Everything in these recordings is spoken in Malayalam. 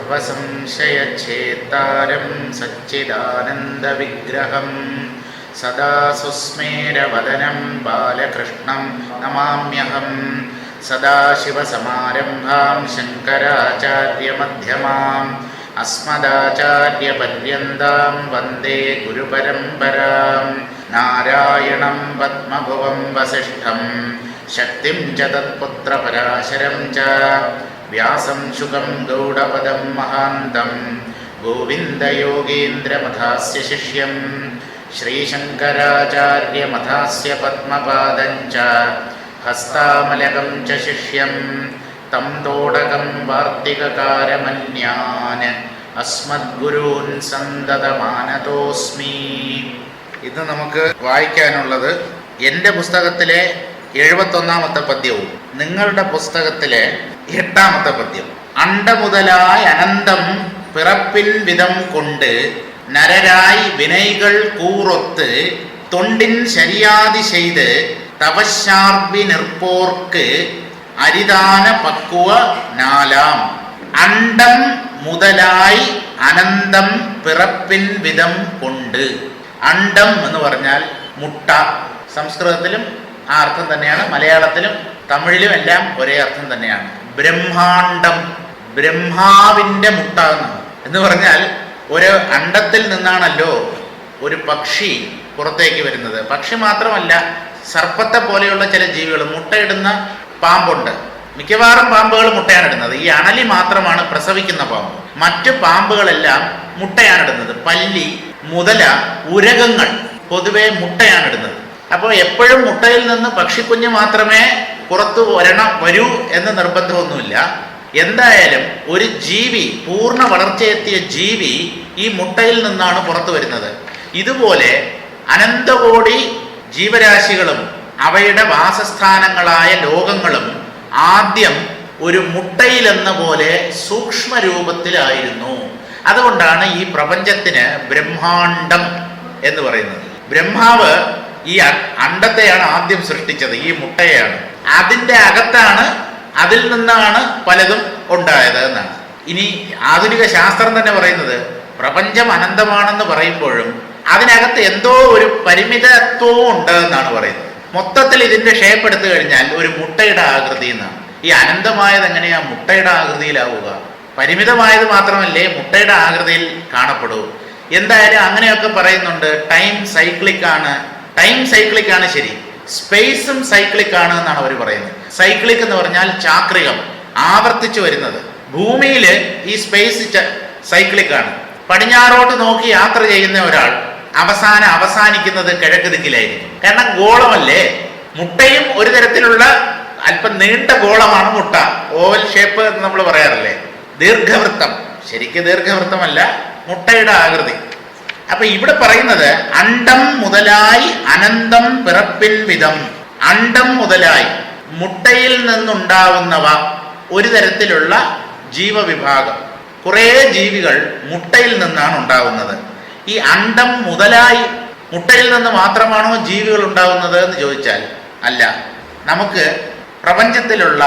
സർവസംശയഛേദാരം സച്ചിദാനന്ദവിഗ്രഹം സദാ സുസ്മേരവദനം ബാലകൃഷ്ണം നമാമ്യഹം. സദാശിവസമാരംഭാം ശങ്കരാചാര്യമധ്യമാം അസ്മദാചാര്യപര്യന്താം വന്ദേ ഗുരുപരമ്പരാം. നാരായണം പദ്മഭുവം വസിഷ്ഠം ശക്തിം ച തത്പുത്രപരാശരം ച വ്യാസം ശുകം ഗൗഡപദം മഹാന്തം ഗോവിന്ദയോഗീന്ദ്രമഥാസ്യ ശിഷ്യം ശ്രീശങ്കരാചാര്യമഥാസ്യ പദ്മപാദം ച ഹസ്താമലകം ച ശിഷ്യം തം തോടകം വാർത്തികകാരമന്യാൻ അസ്മദ്ഗുരൂൻ സന്തതമാനതോസ്മി. ഇത് നമുക്ക് വായിക്കാനുള്ളത് എൻ്റെ പുസ്തകത്തിലെ 71-ാമത്തെ പദ്യവും നിങ്ങളുടെ പുസ്തകത്തിലെ 8-ാമത്തെ പദ്യം. അണ്ടമുതലായി അനന്തം പിറപ്പിൻ വിധം കൊണ്ട് നരരായി വിനൈകൾ കൂറൊത്ത് തൊണ്ടിൻ ശരിയാതി ചെയ്ത് തപശാർബി നിർപ്പോർക്ക് അരിദാന പക്വ നാലാം. അണ്ടം മുതലായി അനന്തം പിറപ്പിൻ വിധം കൊണ്ട്. അണ്ടം എന്ന് പറഞ്ഞാൽ മുട്ട. സംസ്കൃതത്തിലും ആ അർത്ഥം തന്നെയാണ്, മലയാളത്തിലും തമിഴിലും എല്ലാം ഒരേ അർത്ഥം തന്നെയാണ്. ബ്രഹ്മാണ്ടം, ബ്രഹ്മാവിൻ്റെ മുട്ട എന്ന് പറഞ്ഞാൽ ഒരു അണ്ടത്തിൽ നിന്നാണല്ലോ ഒരു പക്ഷി പുറത്തേക്ക് വരുന്നത്. പക്ഷി മാത്രമല്ല, സർപ്പത്തെ പോലെയുള്ള ചില ജീവികൾ, മുട്ടയിടുന്ന പാമ്പുണ്ട്. മിക്കവാറും പാമ്പുകൾ മുട്ടയാണ് ഇടുന്നത്. ഈ അണലി മാത്രമാണ് പ്രസവിക്കുന്ന പാമ്പ്. മറ്റു പാമ്പുകളെല്ലാം മുട്ടയാണ് ഇടുന്നത്. പല്ലി, മുതല, ഉരകങ്ങൾ പൊതുവെ മുട്ടയാണ് ഇടുന്നത്. അപ്പോൾ എപ്പോഴും മുട്ടയിൽ നിന്ന് പക്ഷിക്കുഞ്ഞ് മാത്രമേ പുറത്തു വരൂ എന്ന് നിർബന്ധമൊന്നുമില്ല. എന്തായാലും ഒരു ജീവി, പൂർണ്ണ വളർച്ചയെത്തിയ ജീവി ഈ മുട്ടയിൽ നിന്നാണ് പുറത്തു വരുന്നത്. ഇതുപോലെ അനന്തകോടി ജീവരാശികളും അവയുടെ വാസസ്ഥാനങ്ങളായ ലോകങ്ങളും ആദ്യം ഒരു മുട്ടയിലെന്ന പോലെ സൂക്ഷ്മ രൂപത്തിലായിരുന്നു. അതുകൊണ്ടാണ് ഈ പ്രപഞ്ചത്തിന് ബ്രഹ്മാണ്ടം എന്ന് പറയുന്നത്. ബ്രഹ്മാവ് ഈ അണ്ടത്തെയാണ് ആദ്യം സൃഷ്ടിച്ചത്, ഈ മുട്ടയാണ്. അതിൻ്റെ അകത്താണ്, അതിൽ നിന്നാണ് പലതും ഉണ്ടായത് എന്നാണ്. ഇനി ആധുനിക ശാസ്ത്രം തന്നെ പറയുന്നത് പ്രപഞ്ചം അനന്തമാണെന്ന് പറയുമ്പോഴും അതിനകത്ത് എന്തോ ഒരു പരിമിതത്വവും ഉണ്ട് എന്നാണ് പറയുന്നത്. മൊത്തത്തിൽ ഇതിൻ്റെ ഷേപ്പ് എടുത്തു കഴിഞ്ഞാൽ ഒരു മുട്ടയുടെ ആകൃതി എന്നാണ്. ഈ അനന്തമായത് എങ്ങനെയാ മുട്ടയുടെ ആകൃതിയിലാവുക? പരിമിതമായത് മാത്രമല്ലേ മുട്ടയുടെ ആകൃതിയിൽ കാണപ്പെടൂ. എന്തായാലും അങ്ങനെയൊക്കെ പറയുന്നുണ്ട്. ടൈം സൈക്ലിക് ആണ് ശരി. സ്പേസും സൈക്ലിക് ആണ് എന്നാണ് അവർ പറയുന്നത്. സൈക്ലിക് എന്ന് പറഞ്ഞാൽ ചാക്രികം, ആവർത്തിച്ചു വരുന്നത്. ഭൂമിയിൽ ഈ സ്പേസ് സൈക്ലിക് ആണ്. പടിഞ്ഞാറോട്ട് നോക്കി യാത്ര ചെയ്യുന്ന ഒരാൾ അവസാനിക്കുന്നത് കിഴക്ക് ദിക്കിലായിരിക്കും. കാരണം ഗോളമല്ലേ. മുട്ടയും ഒരു തരത്തിലുള്ള അല്പം നീണ്ട ഗോളമാണ് മുട്ട. ഓവൽ ഷേപ്പ് എന്ന് നമ്മൾ പറയാറില്ലേ. ദീർഘവൃത്തം, ശരിക്കും ദീർഘവൃത്തമല്ല, മുട്ടയുടെ ആകൃതി. അപ്പൊ ഇവിടെ പറയുന്നത് അണ്ടം മുതലായി അനന്തം പിറപ്പിൻ വിധം. അണ്ടം മുതലായി മുട്ടയിൽ നിന്നുണ്ടാവുന്നവ ഒരു തരത്തിലുള്ള ജീവവിഭാഗം. കുറേ ജീവികൾ മുട്ടയിൽ നിന്നാണ് ഉണ്ടാവുന്നത്. ഈ അണ്ടം മുതലായി മുട്ടയിൽ നിന്ന് മാത്രമാണോ ജീവികൾ ഉണ്ടാവുന്നത് എന്ന് ചോദിച്ചാൽ അല്ല. നമുക്ക് പ്രപഞ്ചത്തിലുള്ള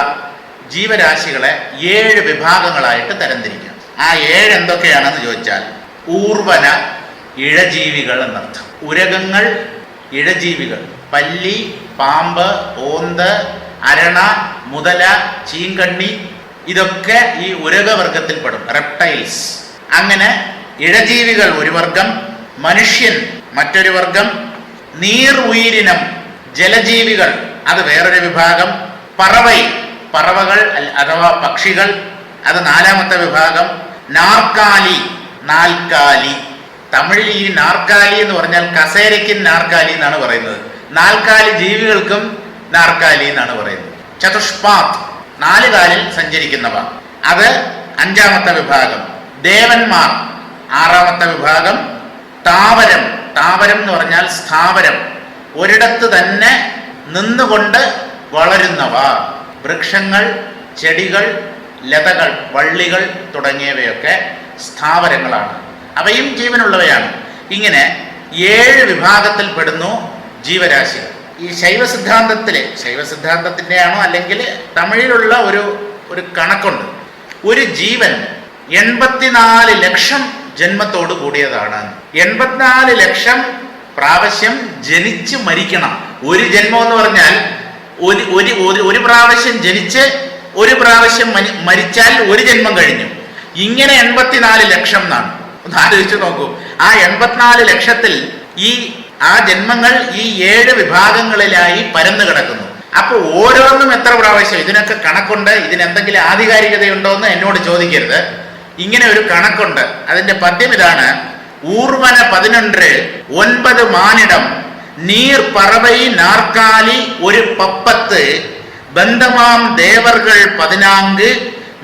ജീവരാശികളെ 7 വിഭാഗങ്ങളായിട്ട് തരംതിരിക്കാം. ആ 7 എന്തൊക്കെയാണെന്ന് ചോദിച്ചാൽ, ഊർവന ഇഴജീവികൾ എന്നർത്ഥം. ഉരകങ്ങൾ, ഇഴജീവികൾ, പല്ലി, പാമ്പ്, ഓന്ത്, അരണ, മുതല, ചീങ്കണ്ണി, ഇതൊക്കെ ഈ ഉരകവർഗത്തിൽപ്പെടും, റെപ്റ്റൈൽസ്. അങ്ങനെ ഇഴജീവികൾ ഒരു വർഗം, മനുഷ്യൻ മറ്റൊരു വർഗം, നീർ ഉയിരിനം ജലജീവികൾ അത് വേറൊരു വിഭാഗം, പറവകൾ അഥവാ പക്ഷികൾ അത് 4-ാമത്തെ വിഭാഗം, നാൽക്കാലി. തമിഴിൽ ഈ നാർക്കാലി എന്ന് പറഞ്ഞാൽ കസേരയ്ക്കും നാർക്കാലി എന്നാണ് പറയുന്നത്. 4 ജീവികൾക്കും നാർക്കാലി എന്നാണ് പറയുന്നത്. ചതുഷ്പാത് 4 കാലിൽ സഞ്ചരിക്കുന്നവ അത് 5-ാമത്തെ വിഭാഗം. ദേവന്മാർ 6-ാമത്തെ വിഭാഗം. താവരം എന്ന് പറഞ്ഞാൽ സ്ഥാവരം, ഒരിടത്ത് തന്നെ നിന്നുകൊണ്ട് വളരുന്നവ. വൃക്ഷങ്ങൾ, ചെടികൾ, ലതകൾ, വള്ളികൾ തുടങ്ങിയവയൊക്കെ സ്ഥാവരങ്ങളാണ്. അവയും ജീവനുള്ളവയാണ്. ഇങ്ങനെ 7 വിഭാഗത്തിൽപ്പെടുന്നു ജീവരാശികൾ. ഈ ശൈവസിദ്ധാന്തത്തിൻ്റെ ആണോ അല്ലെങ്കിൽ തമിഴിലുള്ള ഒരു കണക്കുണ്ട്. ഒരു ജീവൻ 84 ലക്ഷം ജന്മത്തോട് കൂടിയതാണ്. 84 ലക്ഷം പ്രാവശ്യം ജനിച്ച് മരിക്കണം. ഒരു ജന്മം എന്ന് പറഞ്ഞാൽ ഒരു പ്രാവശ്യം ജനിച്ച് ഒരു പ്രാവശ്യം മരിച്ചാൽ ഒരു ജന്മം കഴിഞ്ഞു. ഇങ്ങനെ 84 ലക്ഷം എന്നാണ്. ഒന്ന് ആലോചിച്ച് നോക്കൂ. ആ 84 ലക്ഷത്തിൽ ആ ജന്മങ്ങൾ ഈ 7 വിഭാഗങ്ങളിലായി പരന്നു കിടക്കുന്നു. അപ്പൊ ഓരോന്നും എത്ര പ്രാവശ്യം? ഇതിനൊക്കെ കണക്കുണ്ട്. ഇതിനെന്തെങ്കിലും ആധികാരികതയുണ്ടോ എന്ന് എന്നോട് ചോദിക്കരുത്. ഇങ്ങനെ ഒരു കണക്കുണ്ട്. അതിന്റെ പദ്യം ഇതാണ്: ഊർവന 11 9 മാനിടം നീർ പറവൈ നാർക്കാലി ഒരു പപ്പത്ത് ബന്ധമാം ദേവർകൾ 14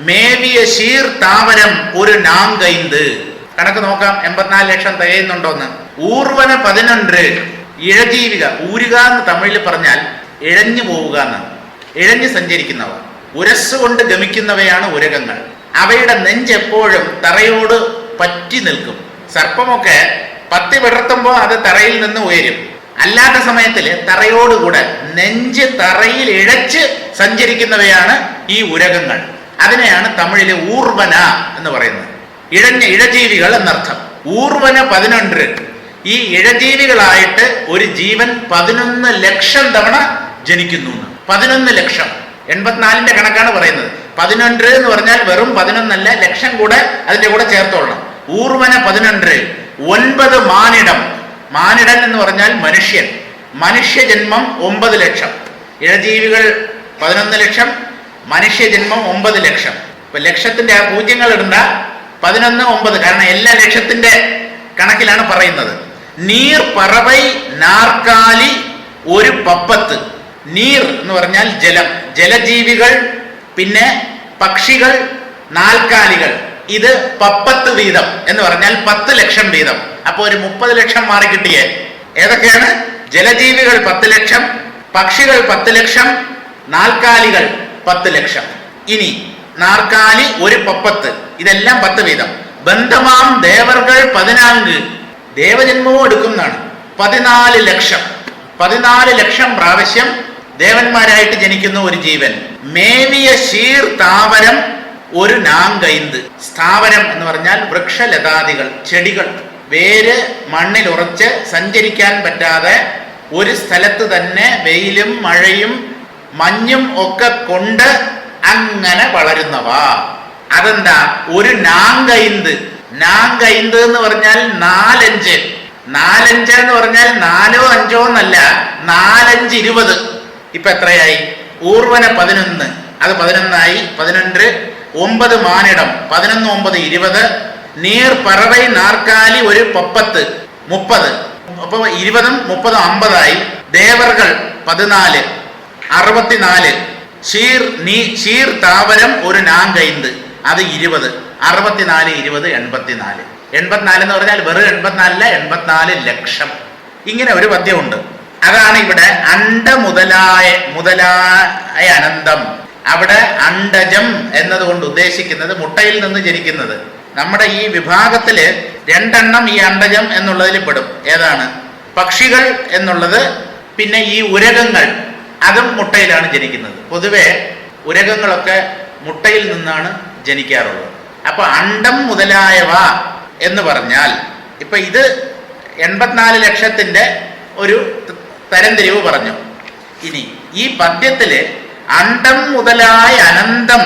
മേവിയ ശീർ താവരം ഒരു നാങ്കൈന്ത്. കണക്ക് നോക്കാം, 84 ലക്ഷം തികയുന്നുണ്ടോന്ന്. ഊർവന 11 ഇഴജീവിക. ഊരുക എന്ന് തമിഴിൽ പറഞ്ഞാൽ ഇഴഞ്ഞു പോവുക എന്നാണ്. ഇഴഞ്ഞു സഞ്ചരിക്കുന്നവ. ഉരസ്സുകൊണ്ട് ഗമിക്കുന്നവയാണ് ഉരകങ്ങൾ. അവയുടെ നെഞ്ചെപ്പോഴും തറയോട് പറ്റി നിൽക്കും. സർപ്പമൊക്കെ പത്തി വിടർത്തുമ്പോൾ അത് തറയിൽ നിന്ന് ഉയരും. അല്ലാത്ത സമയത്തില് തറയോടുകൂടെ നെഞ്ച് തറയിൽ ഇഴച്ച് സഞ്ചരിക്കുന്നവയാണ് ഈ ഉരകങ്ങൾ. അതിനെയാണ് തമിഴിലെ ഊർവന എന്ന് പറയുന്നത്. ഇഴജീവികൾ എന്നർത്ഥം. ഊർവന 11 ഈ ഇഴജീവികളായിട്ട് ഒരു ജീവൻ 11 ലക്ഷം തവണ ജനിക്കുന്നു. 11 ലക്ഷം. 84ന്റെ കണക്കാണ് പറയുന്നത്. 11 എന്ന് പറഞ്ഞാൽ വെറും 11 അല്ല, ലക്ഷം കൂടെ അതിന്റെ കൂടെ ചേർത്തോളണം. ഊർവന 11 9 മാനിടം. മാനിടൻ എന്ന് പറഞ്ഞാൽ മനുഷ്യൻ. മനുഷ്യജന്മം 9 ലക്ഷം. ഇഴജീവികൾ 11 ലക്ഷം, മനുഷ്യജന്മം 9 ലക്ഷം. ഇപ്പൊ ലക്ഷത്തിന്റെ ആ പൂജ്യങ്ങൾ ഇടണ്ട, 11 9, കാരണം എല്ലാ ലക്ഷത്തിന്റെ കണക്കിലാണ് പറയുന്നത്. നീർ പറവൈ നാർക്കാലി ഒരു പപ്പത്ത്. നീർ എന്ന് പറഞ്ഞാൽ ജലം, ജലജീവികൾ, പിന്നെ പക്ഷികൾ, നാൽക്കാലികൾ. ഇത് പപ്പത്ത് വീതം എന്ന് പറഞ്ഞാൽ 10 ലക്ഷം വീതം. അപ്പൊ ഒരു 30 ലക്ഷം മാറി കിട്ടിയേ. ഏതൊക്കെയാണ്? ജലജീവികൾ 10 ലക്ഷം, പക്ഷികൾ 10 ലക്ഷം, നാൽക്കാലികൾ 10 ലക്ഷം. ഇനി നാർക്കാലി ഒരു പപ്പത്ത്, ഇതെല്ലാം 10 വീതം. ബന്ധമാം ദേവർകൾ 14 ദേവജന്മവും എടുക്കുന്നതാണ്. 14 ലക്ഷം. 14 ലക്ഷം പ്രാവശ്യം ദേവന്മാരായിട്ട് ജനിക്കുന്ന ഒരു ജീവൻ. മേവിയ ശീർ താവരം ഒരു നാങ്കൈന്ത്. സ്ഥാവരം എന്ന് പറഞ്ഞാൽ വൃക്ഷലതാദികൾ, ചെടികൾ. വേര് മണ്ണിൽ ഉറച്ച് സഞ്ചരിക്കാൻ പറ്റാതെ ഒരു സ്ഥലത്ത് തന്നെ വെയിലും മഴയും മഞ്ഞും ഒക്കെ കൊണ്ട് അങ്ങനെ വളരുന്നവ. അതെന്താ? ഒരു നാങ്കൈന്ത്. നാങ്കൈന്ത് എന്ന് പറഞ്ഞാൽ 4 4 എന്ന് പറഞ്ഞാൽ 4 5 എന്നല്ല, 4 5 20. ഇപ്പൊ എത്രയായി? ഊർവന 11, അത് 11 ആയി. 11 9 മാനിടം, 11 9 20. നീർ പറവൈ നാർക്കാലി ഒരു പപ്പത്ത് 30. അപ്പൊ 20 30 50 ആയി. ദേവർകൾ 14 64. ഷീർ താവരം ഒരു നാങ്കൈന്ത്, അത് 20. 64 20 84. 84 എന്ന് പറഞ്ഞാൽ വെറും 84 അല്ല, 84 ലക്ഷം. ഇങ്ങനെ ഒരു പദ്യമുണ്ട്. അതാണ് ഇവിടെ അണ്ട മുതലായ അനന്തം. അവിടെ അണ്ടജം എന്നതുകൊണ്ട് ഉദ്ദേശിക്കുന്നത് മുട്ടയിൽ നിന്ന് ജനിക്കുന്നത്. നമ്മുടെ ഈ വിഭാഗത്തില് 2 ഈ അണ്ടജം എന്നുള്ളതിൽ പെടും. ഏതാണ്? പക്ഷികൾ എന്നുള്ളത്. പിന്നെ ഈ ഉരകങ്ങൾ, അതും മുട്ടയിലാണ് ജനിക്കുന്നത്. പൊതുവെ ഉരകങ്ങളൊക്കെ മുട്ടയിൽ നിന്നാണ് ജനിക്കാറുള്ളത്. അപ്പൊ അണ്ടം മുതലായവ എന്ന് പറഞ്ഞാൽ ഇപ്പൊ ഇത് 84 ലക്ഷത്തിന്റെ ഒരു തരംതിരിവ് പറഞ്ഞു. ഇനി ഈ പദ്യത്തില് അണ്ടം മുതലായ അനന്തം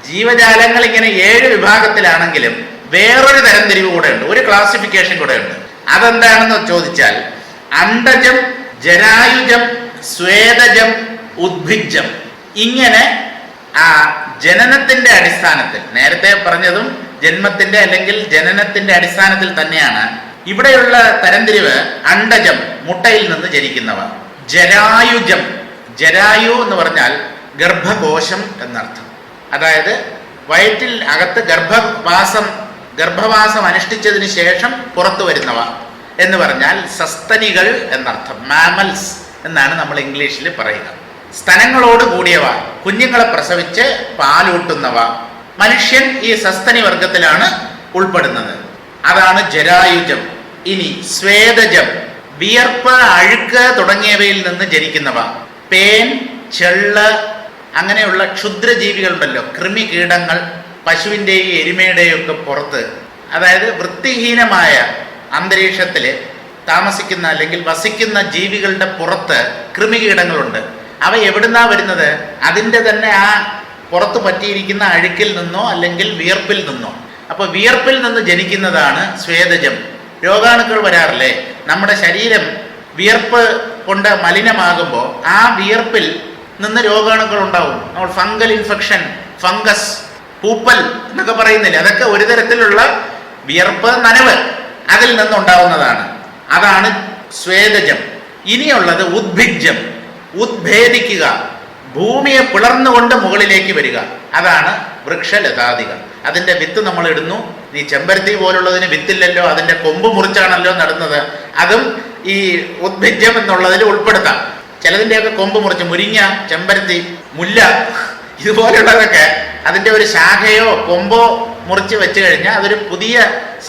ജീവജാലങ്ങൾ ഇങ്ങനെ 7 വിഭാഗത്തിലാണെങ്കിലും വേറൊരു തരംതിരിവ് കൂടെ ഉണ്ട്, ഒരു ക്ലാസിഫിക്കേഷൻ കൂടെ ഉണ്ട്. അതെന്താണെന്ന് ചോദിച്ചാൽ അണ്ടജം, ജരായുജം, സ്വേദജം, ഉദ്ഭിജം. ഇങ്ങനെ ആ ജനനത്തിന്റെ അടിസ്ഥാനത്തിൽ, നേരത്തെ പറഞ്ഞതും ജന്മത്തിന്റെ അല്ലെങ്കിൽ ജനനത്തിന്റെ അടിസ്ഥാനത്തിൽ തന്നെയാണ് ഇവിടെയുള്ള തരംതിരിവ്. അണ്ടജം മുട്ടയിൽ നിന്ന് ജനിക്കുന്നവ. ജരായുജം, ജരായു എന്ന് പറഞ്ഞാൽ ഗർഭകോശം എന്നർത്ഥം. അതായത് വയറ്റിൽ അകത്ത് ഗർഭവാസം അനുഷ്ഠിച്ചതിന് ശേഷം പുറത്തു വരുന്നവ എന്ന് പറഞ്ഞാൽ സസ്തനികൾ എന്നർത്ഥം. മാമൽസ് എന്നാണ് നമ്മൾ ഇംഗ്ലീഷിൽ പറയുക. സ്തനങ്ങളോട് കൂടിയവ, കുഞ്ഞുങ്ങളെ പ്രസവിച്ച് പാലൂട്ടുന്നവ. മനുഷ്യൻ ഈ സസ്തനി വർഗത്തിലാണ് ഉൾപ്പെടുന്നത്. അതാണ് ജരായുജം. ഇനി സ്വേദജം, വിയർപ്പ്, അഴുക്ക് തുടങ്ങിയവയിൽ നിന്ന് ജനിക്കുന്നവ. പേൻ, ചെള്ള്, അങ്ങനെയുള്ള ക്ഷുദ്രജീവികളുണ്ടല്ലോ, കൃമി കീടങ്ങൾ, പശുവിൻ്റെയും എരുമയുടെയും ഒക്കെ പുറത്ത്, അതായത് വൃത്തിഹീനമായ അന്തരീക്ഷത്തിൽ താമസിക്കുന്ന അല്ലെങ്കിൽ വസിക്കുന്ന ജീവികളുടെ പുറത്ത് കൃമികീടങ്ങളുണ്ട്. അവ എവിടുന്നാ വരുന്നത്? അതിൻ്റെ തന്നെ ആ പുറത്ത് പറ്റിയിരിക്കുന്ന അഴുക്കിൽ നിന്നോ അല്ലെങ്കിൽ വിയർപ്പിൽ നിന്നോ. അപ്പോൾ വിയർപ്പിൽ നിന്ന് ജനിക്കുന്നതാണ് സ്വേദജം. രോഗാണുക്കൾ വരാറില്ലേ? നമ്മുടെ ശരീരം വിയർപ്പ് കൊണ്ട് മലിനമാകുമ്പോൾ ആ വിയർപ്പിൽ നിന്ന് രോഗാണുക്കൾ ഉണ്ടാവും. നമ്മൾ ഫംഗൽ ഇൻഫെക്ഷൻ, ഫംഗസ്, പൂപ്പൽ എന്നൊക്കെ പറയുന്നില്ല, അതൊക്കെ ഒരു തരത്തിലുള്ള വിയർപ്പ്, നനവ് അതിൽ നിന്നുണ്ടാവുന്നതാണ്. അതാണ് സ്വേദജം. ഇനിയുള്ളത് ഉദ്ഭിജം, ഉദ്ഭേദിക്കുക, ഭൂമിയെ പിളർന്നുകൊണ്ട് മുകളിലേക്ക് വരിക. അതാണ് വൃക്ഷലതാദികൾ. അതിൻ്റെ വിത്ത് നമ്മൾ ഇടുന്നു. ഈ ചെമ്പരത്തി പോലുള്ളതിന് വിത്തില്ലല്ലോ, അതിൻ്റെ കൊമ്പ് മുറിച്ചാണല്ലോ നടുന്നത്. അതും ഈ ഉദ്ഭിജം എന്നുള്ളതിൽ ഉൾപ്പെടുത്താം. ചിലതിൻ്റെയൊക്കെ കൊമ്പ് മുറിച്ച്, മുരിങ്ങ, ചെമ്പരത്തി, മുല്ല ഇതുപോലുള്ളതൊക്കെ അതിൻ്റെ ഒരു ശാഖയോ കൊമ്പോ മുറിച്ച് വെച്ച് കഴിഞ്ഞാൽ അതൊരു പുതിയ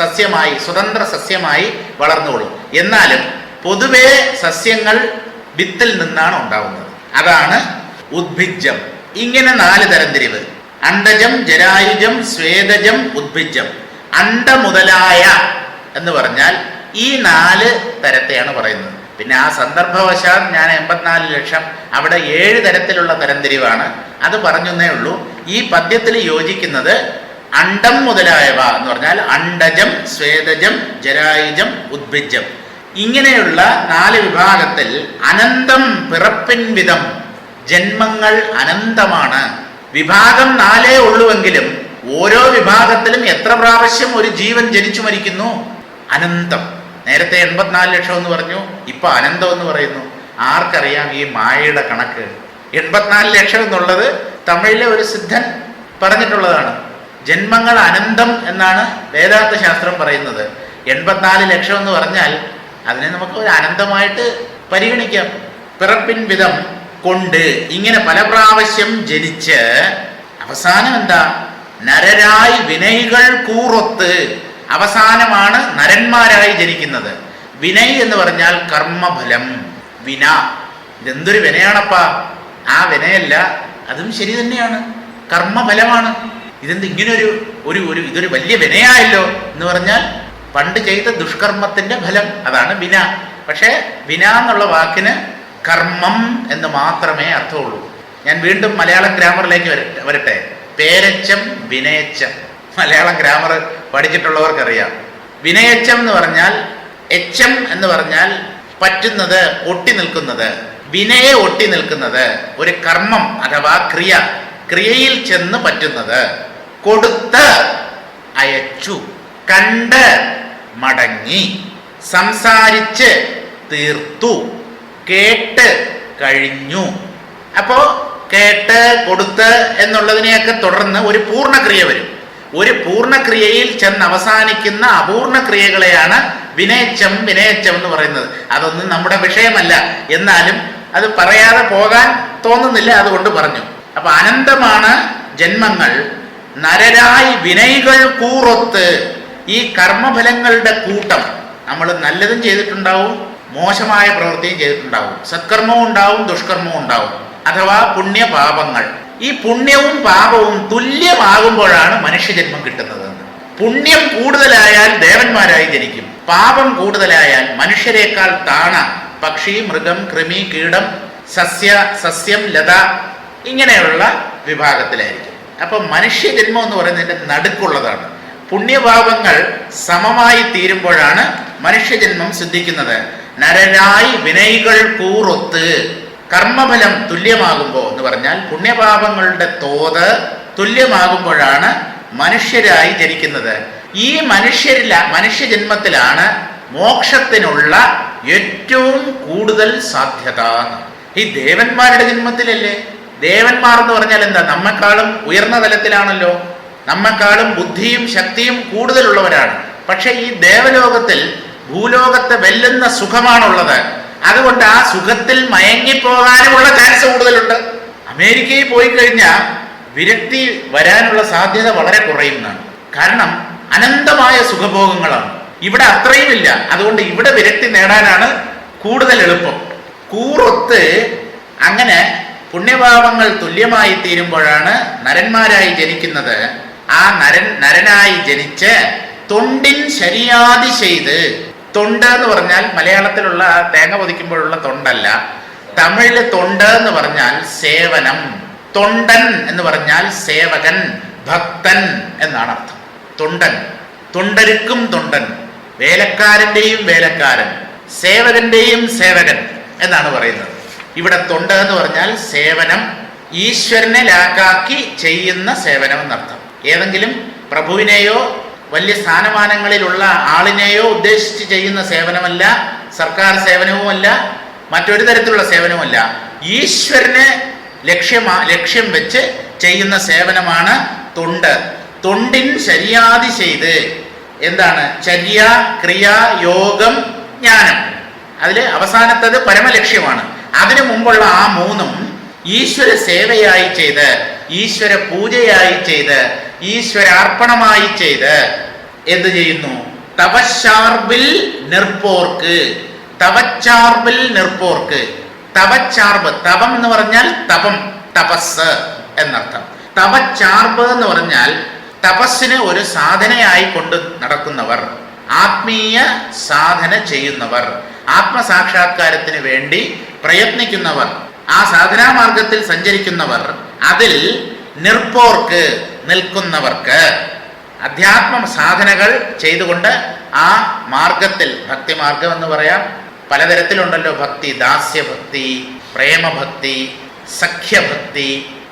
സസ്യമായി, സ്വതന്ത്ര സസ്യമായി വളർന്നുകൊള്ളും. എന്നാലും പൊതുവേ സസ്യങ്ങൾ വിത്തിൽ നിന്നാണ് ഉണ്ടാവുന്നത്. അതാണ് ഉദ്ഭിജം. ഇങ്ങനെ 4 തരംതിരിവ്: അണ്ഡജം, ജരായുജം, സ്വേദജം, ഉദ്ഭിജം. അണ്ഡ മുതലായ എന്ന് പറഞ്ഞാൽ ഈ 4 തരത്തെയാണ് പറയുന്നത്. പിന്നെ ആ സന്ദർഭവശാൽ ഞാൻ 84 ലക്ഷം, അവിടെ 7 തരത്തിലുള്ള തരംതിരിവാണ്. അത് പറഞ്ഞേ ഉള്ളൂ. ഈ പദ്യത്തിൽ യോജിക്കുന്നത് അണ്ഡം മുതലായവ എന്ന് പറഞ്ഞാൽ അണ്ഡജം, സ്വേദജം, ജരായുജം, ഉദ്ഭിജം. ഇങ്ങനെയുള്ള 4 വിഭാഗത്തിൽ അനന്തം പിറപ്പിൻ വിധം ജന്മങ്ങൾ അനന്തമാണ്. വിഭാഗം 4 ഉള്ളുവെങ്കിലും ഓരോ വിഭാഗത്തിലും എത്ര പ്രാവശ്യം ഒരു ജീവൻ ജനിച്ചു മരിക്കുന്നു? അനന്തം. നേരത്തെ 84 ലക്ഷം എന്ന് പറഞ്ഞു, ഇപ്പൊ അനന്തം എന്ന് പറയുന്നു. ആർക്കറിയാം ഈ മായയുടെ കണക്ക്? 84 ലക്ഷം എന്നുള്ളത് തമിഴിലെ ഒരു സിദ്ധൻ പറഞ്ഞിട്ടുള്ളതാണ്. ജന്മങ്ങൾ അനന്തം എന്നാണ് വേദാന്ത ശാസ്ത്രം പറയുന്നത്. 84 ലക്ഷം എന്ന് പറഞ്ഞാൽ അതിനെ നമുക്ക് ഒരു അനന്തമായിട്ട് പരിഗണിക്കാം. പിറപ്പിൻ വിധം കൊണ്ട് ഇങ്ങനെ പല പ്രാവശ്യം ജനിച്ച് അവസാനം എന്താ? നരരായി വിനയികൾ കൂറൊത്ത്, അവസാനമാണ് നരന്മാരായി ജനിക്കുന്നത്. വിനയ് എന്ന് പറഞ്ഞാൽ കർമ്മഫലം. വിന, ഇതെന്തൊരു വിനയാണപ്പാ? ആ വിനയല്ല, അതും ശരി തന്നെയാണ്, കർമ്മഫലമാണ്. ഇതെന്ത് ഇങ്ങനെ ഒരു ഇതൊരു വലിയ വിനയായല്ലോ എന്ന് പറഞ്ഞാൽ പണ്ട് ചെയ്ത ദുഷ്കർമ്മത്തിന്റെ ഫലം, അതാണ് വിന. പക്ഷേ വിന എന്നുള്ള വാക്കിന് കർമ്മം എന്ന് മാത്രമേ അർത്ഥമുള്ളൂ. ഞാൻ വീണ്ടും മലയാളം ഗ്രാമറിലേക്ക് വരട്ടെ. പേരച്ചം, വിനയച്ചം. മലയാളം ഗ്രാമർ പഠിച്ചിട്ടുള്ളവർക്കറിയാം. വിനയച്ചം എന്ന് പറഞ്ഞാൽ, എച്ചം എന്ന് പറഞ്ഞാൽ പറ്റുന്നത്, ഒട്ടി നിൽക്കുന്നത്. വിനയെ ഒട്ടി നിൽക്കുന്നത് ഒരു കർമ്മം അഥവാ ക്രിയ, ക്രിയയിൽ ചെന്ന് പറ്റുന്നത്. കൊടുത്ത് അയച്ചു, കണ്ട് മടങ്ങി, സംസാരിച്ച് തീർത്തു, കേട്ട് കഴിഞ്ഞു. അപ്പോ കേട്ട്, കൊടുത്ത് എന്നുള്ളതിനെയൊക്കെ തുടർന്ന് ഒരു പൂർണ്ണക്രിയ വരും. ഒരു പൂർണ്ണക്രിയയിൽ ചെന്ന് അവസാനിക്കുന്ന അപൂർണ ക്രിയകളെയാണ് വിനയച്ചം, വിനയച്ചം എന്ന് പറയുന്നത്. അതൊന്നും നമ്മുടെ വിഷയമല്ല, എന്നാലും അത് പറയാതെ പോകാൻ തോന്നുന്നില്ല, അതുകൊണ്ട് പറഞ്ഞു. അപ്പൊ അനന്തമാണ് ജന്മങ്ങൾ. നരരായി വിനയികൾ കൂറൊത്ത്, ഈ കർമ്മഫലങ്ങളുടെ കൂട്ടം. നമ്മൾ നല്ലതും ചെയ്തിട്ടുണ്ടാവും, മോശമായ പ്രവൃത്തിയും ചെയ്തിട്ടുണ്ടാവും, സത്കർമ്മവും ഉണ്ടാവും, ദുഷ്കർമ്മവും ഉണ്ടാവും, അഥവാ പുണ്യപാപങ്ങൾ. ഈ പുണ്യവും പാപവും തുല്യമാകുമ്പോഴാണ് മനുഷ്യജന്മം കിട്ടുന്നത്. പുണ്യം കൂടുതലായാൽ ദേവന്മാരായി ജനിക്കും, പാപം കൂടുതലായാൽ മനുഷ്യരെക്കാൾ താണ പക്ഷി, മൃഗം, കൃമി, കീടം, സസ്യം, ലത ഇങ്ങനെയുള്ള വിഭാഗത്തിലായിരിക്കും. അപ്പൊ മനുഷ്യജന്മം എന്ന് പറയുന്നതിന്റെ നടുക്കുള്ളതാണ്. പുണ്യപാപങ്ങൾ സമമായി തീരുമ്പോഴാണ് മനുഷ്യജന്മം സിദ്ധിക്കുന്നത്. നരരായി വിനയികൾ കൂറൊത്ത്, കർമ്മഫലം തുല്യമാകുമ്പോൾ എന്ന് പറഞ്ഞാൽ പുണ്യപാപങ്ങളുടെ തോത് തുല്യമാകുമ്പോഴാണ് മനുഷ്യരായി ജനിക്കുന്നത്. ഈ മനുഷ്യജന്മത്തിലാണ് മോക്ഷത്തിനുള്ള ഏറ്റവും കൂടുതൽ സാധ്യത. ഈ ദേവന്മാരുടെ ജന്മത്തിലല്ലേ? ദേവന്മാർ എന്ന് പറഞ്ഞാൽ എന്താ? നമ്മെക്കാളും ഉയർന്ന തലത്തിലാണല്ലോ, നമ്മെക്കാളും ബുദ്ധിയും ശക്തിയും കൂടുതലുള്ളവരാണ്. പക്ഷെ ഈ ദേവലോകത്തിൽ ഭൂലോകത്തെ വെല്ലുന്ന സുഖമാണുള്ളത്. അതുകൊണ്ട് ആ സുഖത്തിൽ മയങ്ങിപ്പോകാനുമുള്ള ചാൻസ് കൂടുതലുണ്ട്. അമേരിക്കയിൽ പോയി കഴിഞ്ഞാൽ വിരക്തി വരാനുള്ള സാധ്യത വളരെ കുറയുന്നതാണ്. കാരണം അനന്തമായ സുഖഭോഗങ്ങളാണ്. ഇവിടെ അത്രയുമില്ല. അതുകൊണ്ട് ഇവിടെ വിരക്തി നേടാനാണ് കൂടുതൽ എളുപ്പം. കൂറൊത്ത് അങ്ങനെ പുണ്യപാപങ്ങൾ തുല്യമായി തീരുമ്പോഴാണ് നരന്മാരായി ജനിക്കുന്നത്. ആ നരനായി ജനിച്ച് തൊണ്ടിൻ ശരിയാതി ചെയ്ത്, തൊണ്ട് എന്ന് പറഞ്ഞാൽ മലയാളത്തിലുള്ള തേങ്ങ പൊതിക്കുമ്പോഴുള്ള തൊണ്ടല്ല, തമിഴില് തൊണ്ട് എന്ന് പറഞ്ഞാൽ സേവനം, തൊണ്ടൻ എന്ന് പറഞ്ഞാൽ സേവകൻ, ഭക്തൻ എന്നാണ് അർത്ഥം. തൊണ്ടൻ, തൊണ്ടരുക്കും തൊണ്ടൻ, വേലക്കാരന്റെയും വേലക്കാരൻ, സേവകന്റെയും സേവകൻ എന്നാണ് പറയുന്നത്. ഇവിടെ തൊണ്ട് എന്ന് പറഞ്ഞാൽ സേവനം, ഈശ്വരനെ ലാക്കാക്കി ചെയ്യുന്ന സേവനം എന്നർത്ഥം. ഏതെങ്കിലും പ്രഭുവിനെയോ വലിയ സ്ഥാനമാനങ്ങളിലുള്ള ആളിനെയോ ഉദ്ദേശിച്ച് ചെയ്യുന്ന സേവനമല്ല, സർക്കാർ സേവനവുമല്ല, മറ്റൊരു തരത്തിലുള്ള സേവനവുമല്ല. ഈശ്വരനെ ലക്ഷ്യം വെച്ച് ചെയ്യുന്ന സേവനമാണ് തൊണ്ട്. തൊണ്ടിൻ ശരിയാതി ചെയ്ത്, എന്താണ്? ചര്യ, ക്രിയ, യോഗം, ജ്ഞാനം. അതിൽ അവസാനത്തത് പരമലക്ഷ്യമാണ്. അതിനു മുമ്പുള്ള ആ മൂന്നും ഈശ്വര സേവയായി ചെയ്ത്, ഈശ്വര പൂജയായി ചെയ്ത്, ഈശ്വരാർപ്പണമായി ചെയ്ത് എന്ത് ചെയ്യുന്നു? തപശ്ചാർബിൽ നിർപ്പോർക്ക്, തപച്ചാർബിൽ നിർപ്പോർക്ക്. തപച്ചാർബ്, തപം എന്ന് പറഞ്ഞാൽ തപം, തപസ് എന്നർത്ഥം. തപച്ചാർബ് എന്ന് പറഞ്ഞാൽ തപസ്സിന് ഒരു സാധനയായി കൊണ്ട് നടക്കുന്നവർ, ആത്മീയ സാധന ചെയ്യുന്നവർ, ആത്മസാക്ഷാത്കാരത്തിന് വേണ്ടി പ്രയത്നിക്കുന്നവർ, ആ സാധനാമാർഗത്തിൽ സഞ്ചരിക്കുന്നവർ, അതിൽ നിർപ്പോർക്ക് നിൽക്കുന്നവർക്ക്, അധ്യാത്മ സാധനകൾ ചെയ്തുകൊണ്ട് ആ മാർഗത്തിൽ, ഭക്തിമാർഗം എന്ന് പറയാം, പലതരത്തിലുണ്ടല്ലോ ഭക്തി, ദാസ്യഭക്തി, പ്രേമഭക്തി, സഖ്യഭക്തി,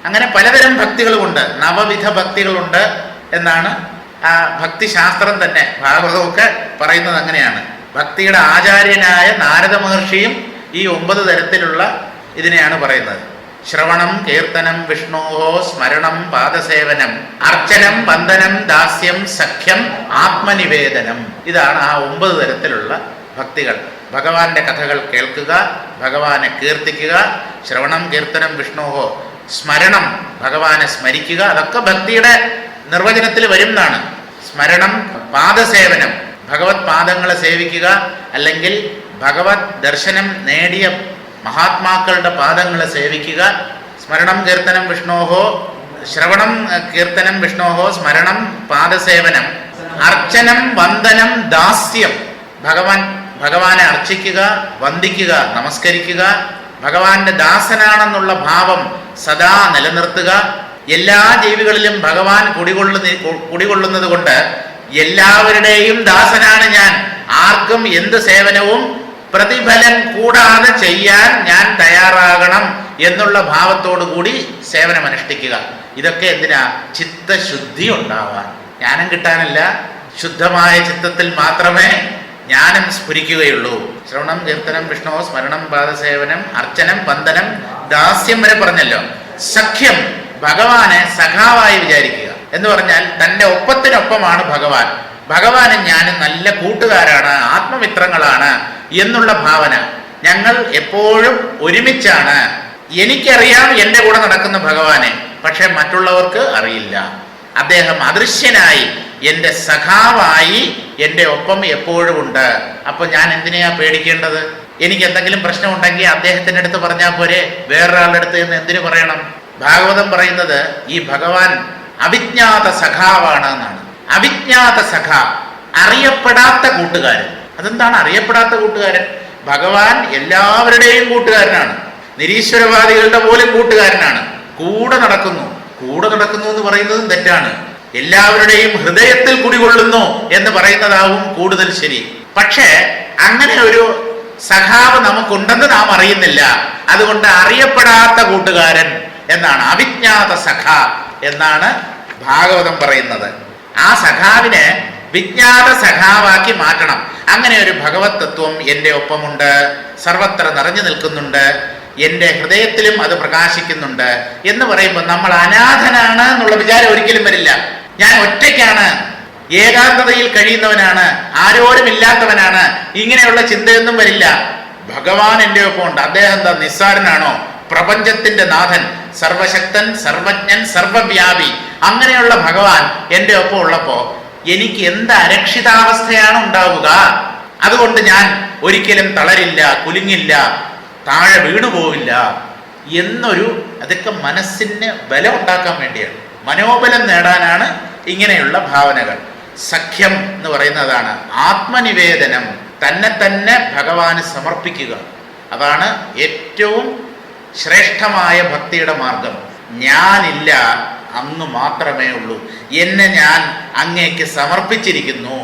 അങ്ങനെ പലതരം ഭക്തികളുമുണ്ട്, നവവിധ ഭക്തികളുണ്ട് എന്നാണ് ആ ഭക്തിശാസ്ത്രം തന്നെ, ഭാഗവതമൊക്കെ പറയുന്നത് അങ്ങനെയാണ്. ഭക്തിയുടെ ആചാര്യനായ നാരദ മഹർഷിയും ഈ 9 തരത്തിലുള്ള ഇതിനെയാണ് പറയുന്നത്. ശ്രവണം, കീർത്തനം, വിഷ്ണോഹോ സ്മരണം, പാദസേവനം, അർച്ചനം, വന്ദനം, ദാസ്യം, സഖ്യം, ആത്മനിവേദനം. ഇതാണ് ആ 9 തരത്തിലുള്ള ഭക്തികൾ. ഭഗവാന്റെ കഥകൾ കേൾക്കുക, ഭഗവാനെ കീർത്തിക്കുക, ശ്രവണം, കീർത്തനം, വിഷ്ണോഹോ, സ്മരണം, ഭഗവാനെ സ്മരിക്കുക, അതൊക്കെ ഭക്തിയുടെ നിർവചനത്തിൽ വരുന്നതാണ്. സ്മരണം, പാദസേവനം, ഭഗവത് പാദങ്ങളെ സേവിക്കുക, അല്ലെങ്കിൽ ഭഗവത് ദർശനം നേടിയ മഹാത്മാക്കളുടെ പാദങ്ങളെ സേവിക്കുക. സ്മരണം, കീർത്തനം, വിഷ്ണോഹോ, ശ്രവണം, കീർത്തനം, വിഷ്ണോഹോ, സ്മരണം, പാദസേവനം, അർച്ചനം, വന്ദനം, ദാസ്യം, ഭഗവാനെ അർച്ചിക്കുക, വന്ദിക്കുക, നമസ്കരിക്കുക, ഭഗവാന്റെ ദാസനാണെന്നുള്ള ഭാവം സദാ നിലനിർത്തുക. എല്ലാ ജീവികളിലും ഭഗവാൻ കുടികൊള്ളുന്നത് കൊണ്ട് എല്ലാവരുടെയും ദാസനാണ് ഞാൻ, ആർക്കും എന്ത് സേവനവും പ്രതിഫലം കൂടാതെ ചെയ്യാൻ ഞാൻ തയ്യാറാകണം എന്നുള്ള ഭാവത്തോടു കൂടി സേവനം അനുഷ്ഠിക്കുക. ഇതൊക്കെ എന്തിനാ? ചിത്തശുദ്ധി ഉണ്ടാവാൻ, ജ്ഞാനം കിട്ടാനല്ല, ശുദ്ധമായ ചിത്തത്തിൽ മാത്രമേ ജ്ഞാനം സ്ഫുരിക്കുകയുള്ളൂ. ശ്രവണം, കീർത്തനം, വിഷ്ണു, സ്മരണം, പാദസേവനം, അർച്ചനം, വന്ദനം, ദാസ്യം വരെ പറഞ്ഞല്ലോ. സഖ്യം, ഭഗവാനെ സഖാവായി വിചാരിക്കുക എന്ന് പറഞ്ഞാൽ തൻ്റെ ഒപ്പത്തിനൊപ്പമാണ് ഭഗവാൻ, ഭഗവാനും ഞാനും നല്ല കൂട്ടുകാരാണ്, ആത്മമിത്രങ്ങളാണ് എന്നുള്ള ഭാവന. ഞങ്ങൾ എപ്പോഴും ഒരുമിച്ചാണ്. എനിക്കറിയാം എൻ്റെ കൂടെ നടക്കുന്ന ഭഗവാനെ, പക്ഷെ മറ്റുള്ളവർക്ക് അറിയില്ല. അദ്ദേഹം അദൃശ്യനായി എൻ്റെ സഖാവായി എൻ്റെ ഒപ്പം എപ്പോഴും ഉണ്ട്. അപ്പൊ ഞാൻ എന്തിനെയാ പേടിക്കേണ്ടത്? എനിക്ക് എന്തെങ്കിലും പ്രശ്നമുണ്ടെങ്കിൽ അദ്ദേഹത്തിൻ്റെ അടുത്ത് പറഞ്ഞാൽ പോരെ, വേറൊരാളുടെ അടുത്ത് എന്ന് എന്തിനു പറയണം? ഭാഗവതം പറയുന്നത് ഈ ഭഗവാൻ അവിജ്ഞാത സഖാവാണ് എന്നാണ്. അവിജ്ഞാത സഖാ, അറിയപ്പെടാത്ത കൂട്ടുകാരൻ. അതെന്താണ് അറിയപ്പെടാത്ത കൂട്ടുകാരൻ? ഭഗവാൻ എല്ലാവരുടെയും കൂട്ടുകാരനാണ്, നിരീശ്വരവാദികളുടെ പോലും കൂട്ടുകാരനാണ്. കൂടെ നടക്കുന്നു എന്ന് പറയുന്നതും തെറ്റാണ്. എല്ലാവരുടെയും ഹൃദയത്തിൽ കുടികൊള്ളുന്നു എന്ന് പറയുന്നതാവും കൂടുതൽ ശരി. പക്ഷേ അങ്ങനെ ഒരു സഖാവ് നമുക്കുണ്ടെന്ന് നാം അറിയുന്നില്ല. അതുകൊണ്ട് അറിയപ്പെടാത്ത കൂട്ടുകാരൻ എന്നാണ്, അവിജ്ഞാത സഖ എന്നാണ് ഭാഗവതം പറയുന്നത്. ആ സഖാവിനെ വിജ്ഞാത സഖാവാക്കി മാറ്റണം. അങ്ങനെ ഒരു ഭഗവത് തത്വം എൻ്റെ ഒപ്പമുണ്ട്, സർവത്ര നിറഞ്ഞു നിൽക്കുന്നുണ്ട്, എൻ്റെ ഹൃദയത്തിലും അത് പ്രകാശിക്കുന്നുണ്ട് എന്ന് പറയുമ്പോൾ നമ്മൾ അനാഥനാണ് എന്നുള്ള വിചാരം ഒരിക്കലും വരില്ല. ഞാൻ ഒറ്റയ്ക്കാണ്, ഏകാന്തതയിൽ കഴിയുന്നവനാണ്, ആരോരുമില്ലാത്തവനാണ്, ഇങ്ങനെയുള്ള ചിന്തയൊന്നും വരില്ല. ഭഗവാൻ എൻ്റെ ഒപ്പമുണ്ട്. അദ്ദേഹം എന്താ നിസ്സാരനാണോ? പ്രപഞ്ചത്തിന്റെ നാഥൻ, സർവശക്തൻ, സർവജ്ഞൻ, സർവവ്യാപി, അങ്ങനെയുള്ള ഭഗവാൻ എൻ്റെ ഒപ്പം ഉള്ളപ്പോ എനിക്ക് എന്ത് അരക്ഷിതാവസ്ഥയാണ് ഉണ്ടാവുക? അതുകൊണ്ട് ഞാൻ ഒരിക്കലും തളരില്ല, കുലുങ്ങില്ല, താഴെ വീണുപോവില്ല എന്നൊരു, അതൊക്കെ മനസ്സിന് ബലം ഉണ്ടാക്കാൻ വേണ്ടിയാണ്, മനോബലം നേടാനാണ് ഇങ്ങനെയുള്ള ഭാവനകൾ. സഖ്യം എന്ന് പറയുന്നതാണ് ആത്മനിവേദനം, തന്നെ തന്നെ ഭഗവാന് സമർപ്പിക്കുക. അതാണ് ഏറ്റവും ശ്രേഷ്ഠമായ ഭക്തിയുടെ മാർഗം. ഞാനില്ല, അങ്ങ് മാത്രമേ ഉള്ളൂ, എന്നെ ഞാൻ അങ്ങേക്ക് സമർപ്പിച്ചിരിക്കുന്നു,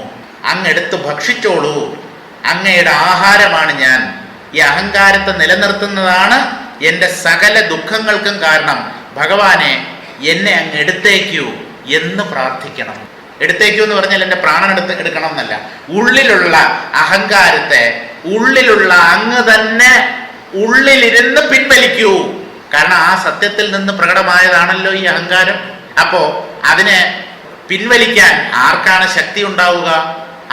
അങ്ങെടുത്ത് ഭക്ഷിച്ചോളൂ, അങ്ങയുടെ ആഹാരമാണ് ഞാൻ. ഈ അഹങ്കാരത്തെ നിലനിർത്തുന്നതാണ് എൻ്റെ സകല ദുഃഖങ്ങൾക്കും കാരണം. ഭഗവാനെ എന്നെ അങ്ങ് എടുത്തേക്കൂ എന്ന് പ്രാർത്ഥിക്കണം. എടുത്തേക്കൂ എന്ന് പറഞ്ഞാൽ എൻ്റെ പ്രാണൻ എടുക്കണം എന്നല്ല, ഉള്ളിലുള്ള അഹങ്കാരത്തെ, ഉള്ളിലുള്ള അങ്ങ് തന്നെ ഉള്ളിലിരുന്ന് പിൻവലിക്കൂ. കാരണം ആ സത്യത്തിൽ നിന്ന് പ്രകടമായതാണല്ലോ ഈ അഹങ്കാരം. അപ്പോ അതിനെ പിൻവലിക്കാൻ ആർക്കാണ് ശക്തി ഉണ്ടാവുക?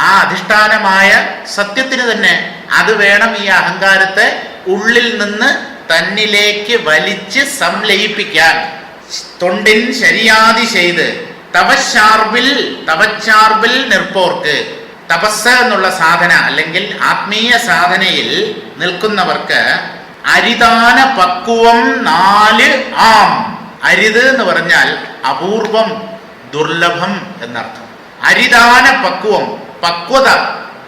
ആ അധിഷ്ഠാനമായ സത്യത്തിന് തന്നെ. അത് വേണം ഈ അഹങ്കാരത്തെ ഉള്ളിൽ നിന്ന് തന്നിലേക്ക് വലിച്ച് സംലയിപ്പിക്കാൻ. തൊണ്ടിൻ ശരിയാതി ചെയ്ത് തവച്ചാർബിൽ നിർപ്പോർക്ക്. തപസ് എന്നുള്ള സാധന അല്ലെങ്കിൽ ആത്മീയ സാധനയിൽ നിൽക്കുന്നവർക്ക് അരിതാന പക്വം 4 ആം. അരിത് എന്ന് പറഞ്ഞാൽ അപൂർവം, ദുർലഭം എന്നർത്ഥം. അരിതാന പക്വം, പക്വത.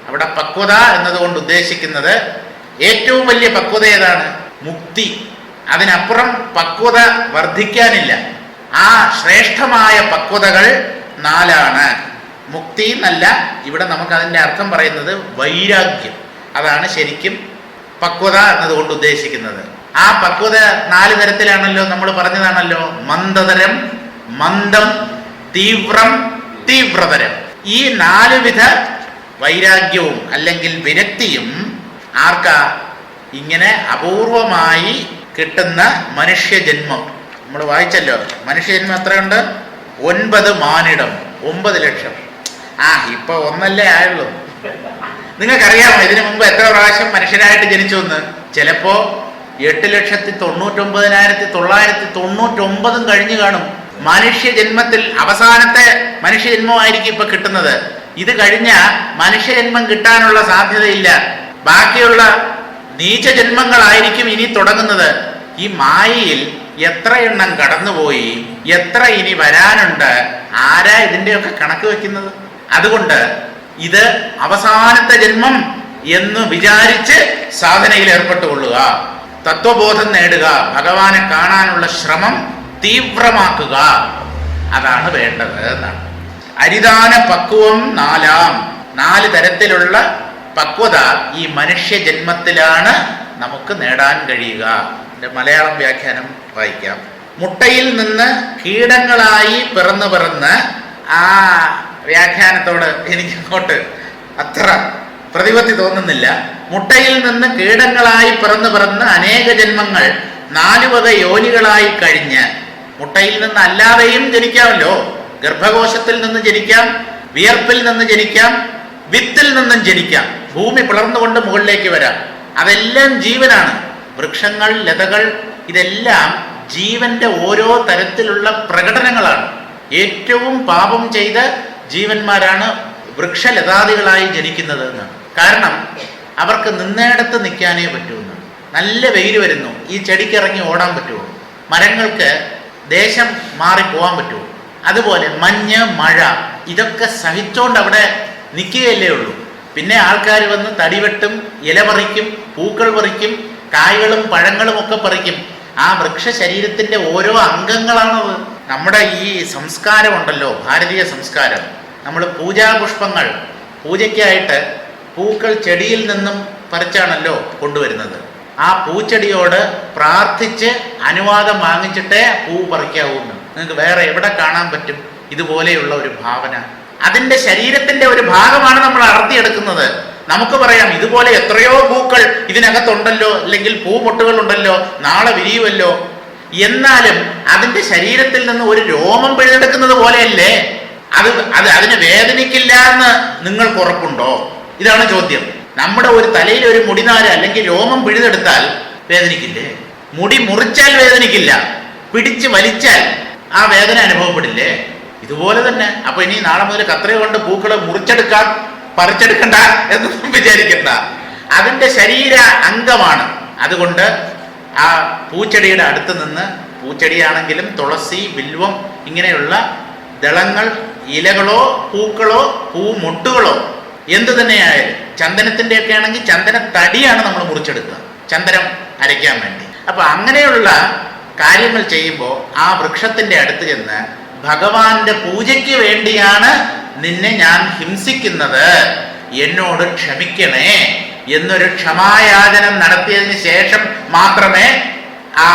അവിടെ പക്വത എന്നതുകൊണ്ട് ഉദ്ദേശിക്കുന്നത് ഏറ്റവും വലിയ പക്വത ഏതാണ്? മുക്തി. അതിനപ്പുറം പക്വത വർദ്ധിക്കാനില്ല. ആ ശ്രേഷ്ഠമായ പക്വതകൾ 4 മുക്തി എന്നല്ല ഇവിടെ നമുക്ക് അതിൻ്റെ അർത്ഥം പറയുന്നത് വൈരാഗ്യം. അതാണ് ശരിക്കും പക്വത എന്നതുകൊണ്ട് ഉദ്ദേശിക്കുന്നത്. ആ പക്വത 4 തരത്തിലാണല്ലോ, നമ്മൾ പറഞ്ഞതാണല്ലോ. മന്ദതരം, മന്ദം, തീവ്രം, തീവ്രതരം. ഈ 4 വിധ വൈരാഗ്യവും അല്ലെങ്കിൽ വിരക്തിയും ആർക്കാ? ഇങ്ങനെ അപൂർവമായി കിട്ടുന്ന മനുഷ്യജന്മം. നമ്മൾ വായിച്ചല്ലോ, മനുഷ്യജന്മം എത്രയുണ്ട്? 9 മാനിടം, 9 ലക്ഷം. ഇപ്പൊ 1 ആയുള്ളൂ. നിങ്ങൾക്കറിയാമോ ഇതിനു മുമ്പ് എത്ര പ്രാവശ്യം മനുഷ്യരായിട്ട് ജനിച്ചു എന്ന്? ചിലപ്പോ 8,99,999 കഴിഞ്ഞു കാണും. മനുഷ്യജന്മത്തിൽ അവസാനത്തെ മനുഷ്യജന്മമായിരിക്കും ഇപ്പൊ കിട്ടുന്നത്. ഇത് കഴിഞ്ഞ മനുഷ്യജന്മം കിട്ടാനുള്ള സാധ്യതയില്ല. ബാക്കിയുള്ള നീചജന്മങ്ങളായിരിക്കും ഇനി തുടങ്ങുന്നത്. ഈ മായയിൽ എത്ര എണ്ണം കടന്നുപോയി, എത്ര ഇനി വരാനുണ്ട്, ആരാ ഇതിൻ്റെയൊക്കെ കണക്ക് വെക്കുന്നത്? അതുകൊണ്ട് ഇത് അവസാനത്തെ ജന്മം എന്ന് വിചാരിച്ച് സാധനയിൽ ഏർപ്പെട്ടുകൊള്ളുക, തത്വബോധം നേടുക, ഭഗവാനെ കാണാനുള്ള ശ്രമം തീവ്രമാക്കുക. അതാണ് വേണ്ടത് എന്നാണ്. അരിദാന പക്വം 4 തരത്തിലുള്ള പക്വത ഈ മനുഷ്യ ജന്മത്തിലാണ് നമുക്ക് നേടാൻ കഴിയുക. മലയാളം വ്യാഖ്യാനം വായിക്കാം. മുട്ടയിൽ നിന്ന് കീടങ്ങളായി പിറന്ന് ആ വ്യാഖ്യാനത്തോട് എനിക്കങ്ങോട്ട് അത്ര പ്രതിപത്തി തോന്നുന്നില്ല. മുട്ടയിൽ നിന്ന് കീടങ്ങളായി പിറന്ന് അനേക ജന്മങ്ങൾ 4 വക യോനികളായി കഴിഞ്ഞ്, മുട്ടയിൽ നിന്ന് അല്ലാതെയും ജനിക്കാമല്ലോ. ഗർഭകോശത്തിൽ നിന്ന് ജനിക്കാം, വിയർപ്പിൽ നിന്ന് ജനിക്കാം, വിത്തിൽ നിന്നും ജനിക്കാം, ഭൂമി പിളർന്നുകൊണ്ട് മുകളിലേക്ക് വരാം. അതെല്ലാം ജീവനാണ്. വൃക്ഷങ്ങൾ, ലതകൾ, ഇതെല്ലാം ജീവന്റെ ഓരോ തരത്തിലുള്ള പ്രകടനങ്ങളാണ്. ഏറ്റവും പാപം ചെയ്ത ജീവന്മാരാണ് വൃക്ഷലതാദികളായി ജനിക്കുന്നത് എന്നാണ്. കാരണം അവർക്ക് നിന്നേടത്ത് നിൽക്കാനേ പറ്റുമെന്ന്. നല്ല വെയിൽ വരുന്നു, ഈ ചെടിക്ക് ഇറങ്ങി ഓടാൻ പറ്റുമോ? മരങ്ങൾക്ക് ദേശം മാറിപ്പോവാൻ പറ്റുമോ? അതുപോലെ മഞ്ഞ്, മഴ, ഇതൊക്കെ സഹിച്ചോണ്ട് അവിടെ നിൽക്കുകയല്ലേ ഉള്ളൂ. പിന്നെ ആൾക്കാർ വന്ന് തടിവെട്ടും, ഇല പറിക്കും, പൂക്കൾ പറിക്കും, കായ്കളും പഴങ്ങളും ഒക്കെ പറിക്കും. ആ വൃക്ഷ ശരീരത്തിന്റെ ഓരോ അംഗങ്ങളാണത്. നമ്മുടെ ഈ സംസ്കാരമുണ്ടല്ലോ, ഭാരതീയ സംസ്കാരം, നമ്മൾ പൂജാപുഷ്പങ്ങൾ, പൂജയ്ക്കായിട്ട് പൂക്കൾ ചെടിയിൽ നിന്നും പറിച്ചാണല്ലോ കൊണ്ടുവരുന്നത്. ആ പൂച്ചെടിയോട് പ്രാർത്ഥിച്ച് അനുവാദം വാങ്ങിച്ചിട്ടേ പൂ പറിക്കാവൂന്ന്. നിങ്ങൾക്ക് വേറെ എവിടെ കാണാൻ പറ്റും ഇതുപോലെയുള്ള ഒരു ഭാവന? അതിൻ്റെ ശരീരത്തിന്റെ ഒരു ഭാഗമാണ് നമ്മൾ അടർത്തിയെടുക്കുന്നത്. നമുക്ക് പറയാം ഇതുപോലെ എത്രയോ പൂക്കൾ ഇതിനകത്തുണ്ടല്ലോ, അല്ലെങ്കിൽ പൂമൊട്ടുകൾ ഉണ്ടല്ലോ, നാളെ വിരിയുമല്ലോ. എന്നാലും അതിന്റെ ശരീരത്തിൽ നിന്ന് ഒരു രോമം പിഴുതെടുക്കുന്നത് പോലെയല്ലേ അതിന് വേദനിക്കില്ല എന്ന് നിങ്ങൾക്ക് ഉറപ്പുണ്ടോ? ഇതാണ് ചോദ്യം. നമ്മുടെ ഒരു തലയിൽ ഒരു മുടിനാര് അല്ലെങ്കിൽ രോമം പിഴുതെടുത്താൽ വേദനിക്കില്ലേ? മുടി മുറിച്ചാൽ വേദനിക്കില്ല, പിടിച്ച് വലിച്ചാൽ ആ വേദന അനുഭവപ്പെടില്ലേ? ഇതുപോലെ തന്നെ. അപ്പൊ ഇനി നാളെ മുതൽ കത്രിക കൊണ്ട് പൂക്കളെ മുറിച്ചെടുക്കാൻ, പറിച്ചെടുക്കണ്ട എന്നൊന്നും വിചാരിക്കണ്ട. അതിന്റെ ശരീര അംഗമാണ്. അതുകൊണ്ട് ആ പൂച്ചെടിയുടെ അടുത്ത് നിന്ന്, പൂച്ചെടിയാണെങ്കിലും തുളസി, ബിൽവം, ഇങ്ങനെയുള്ള ദളങ്ങൾ ഇലകളോ പൂക്കളോ പൂമൊട്ടുകളോ എന്ത് തന്നെയായാലും, ചന്ദനത്തിന്റെ ഒക്കെ ആണെങ്കിൽ ചന്ദന തടിയാണ് നമ്മൾ മുറിച്ചെടുക്കുക ചന്ദനം അരയ്ക്കാൻ വേണ്ടി. അപ്പൊ അങ്ങനെയുള്ള കാര്യങ്ങൾ ചെയ്യുമ്പോൾ ആ വൃക്ഷത്തിന്റെ അടുത്ത് ചെന്ന് ഭഗവാന്റെ പൂജയ്ക്ക് വേണ്ടിയാണ് നിന്നെ ഞാൻ ഹിംസിക്കുന്നത്, എന്നോട് ക്ഷമിക്കണേ എന്നൊരു ക്ഷമായാചനം നടത്തിയതിന് ശേഷം മാത്രമേ ആ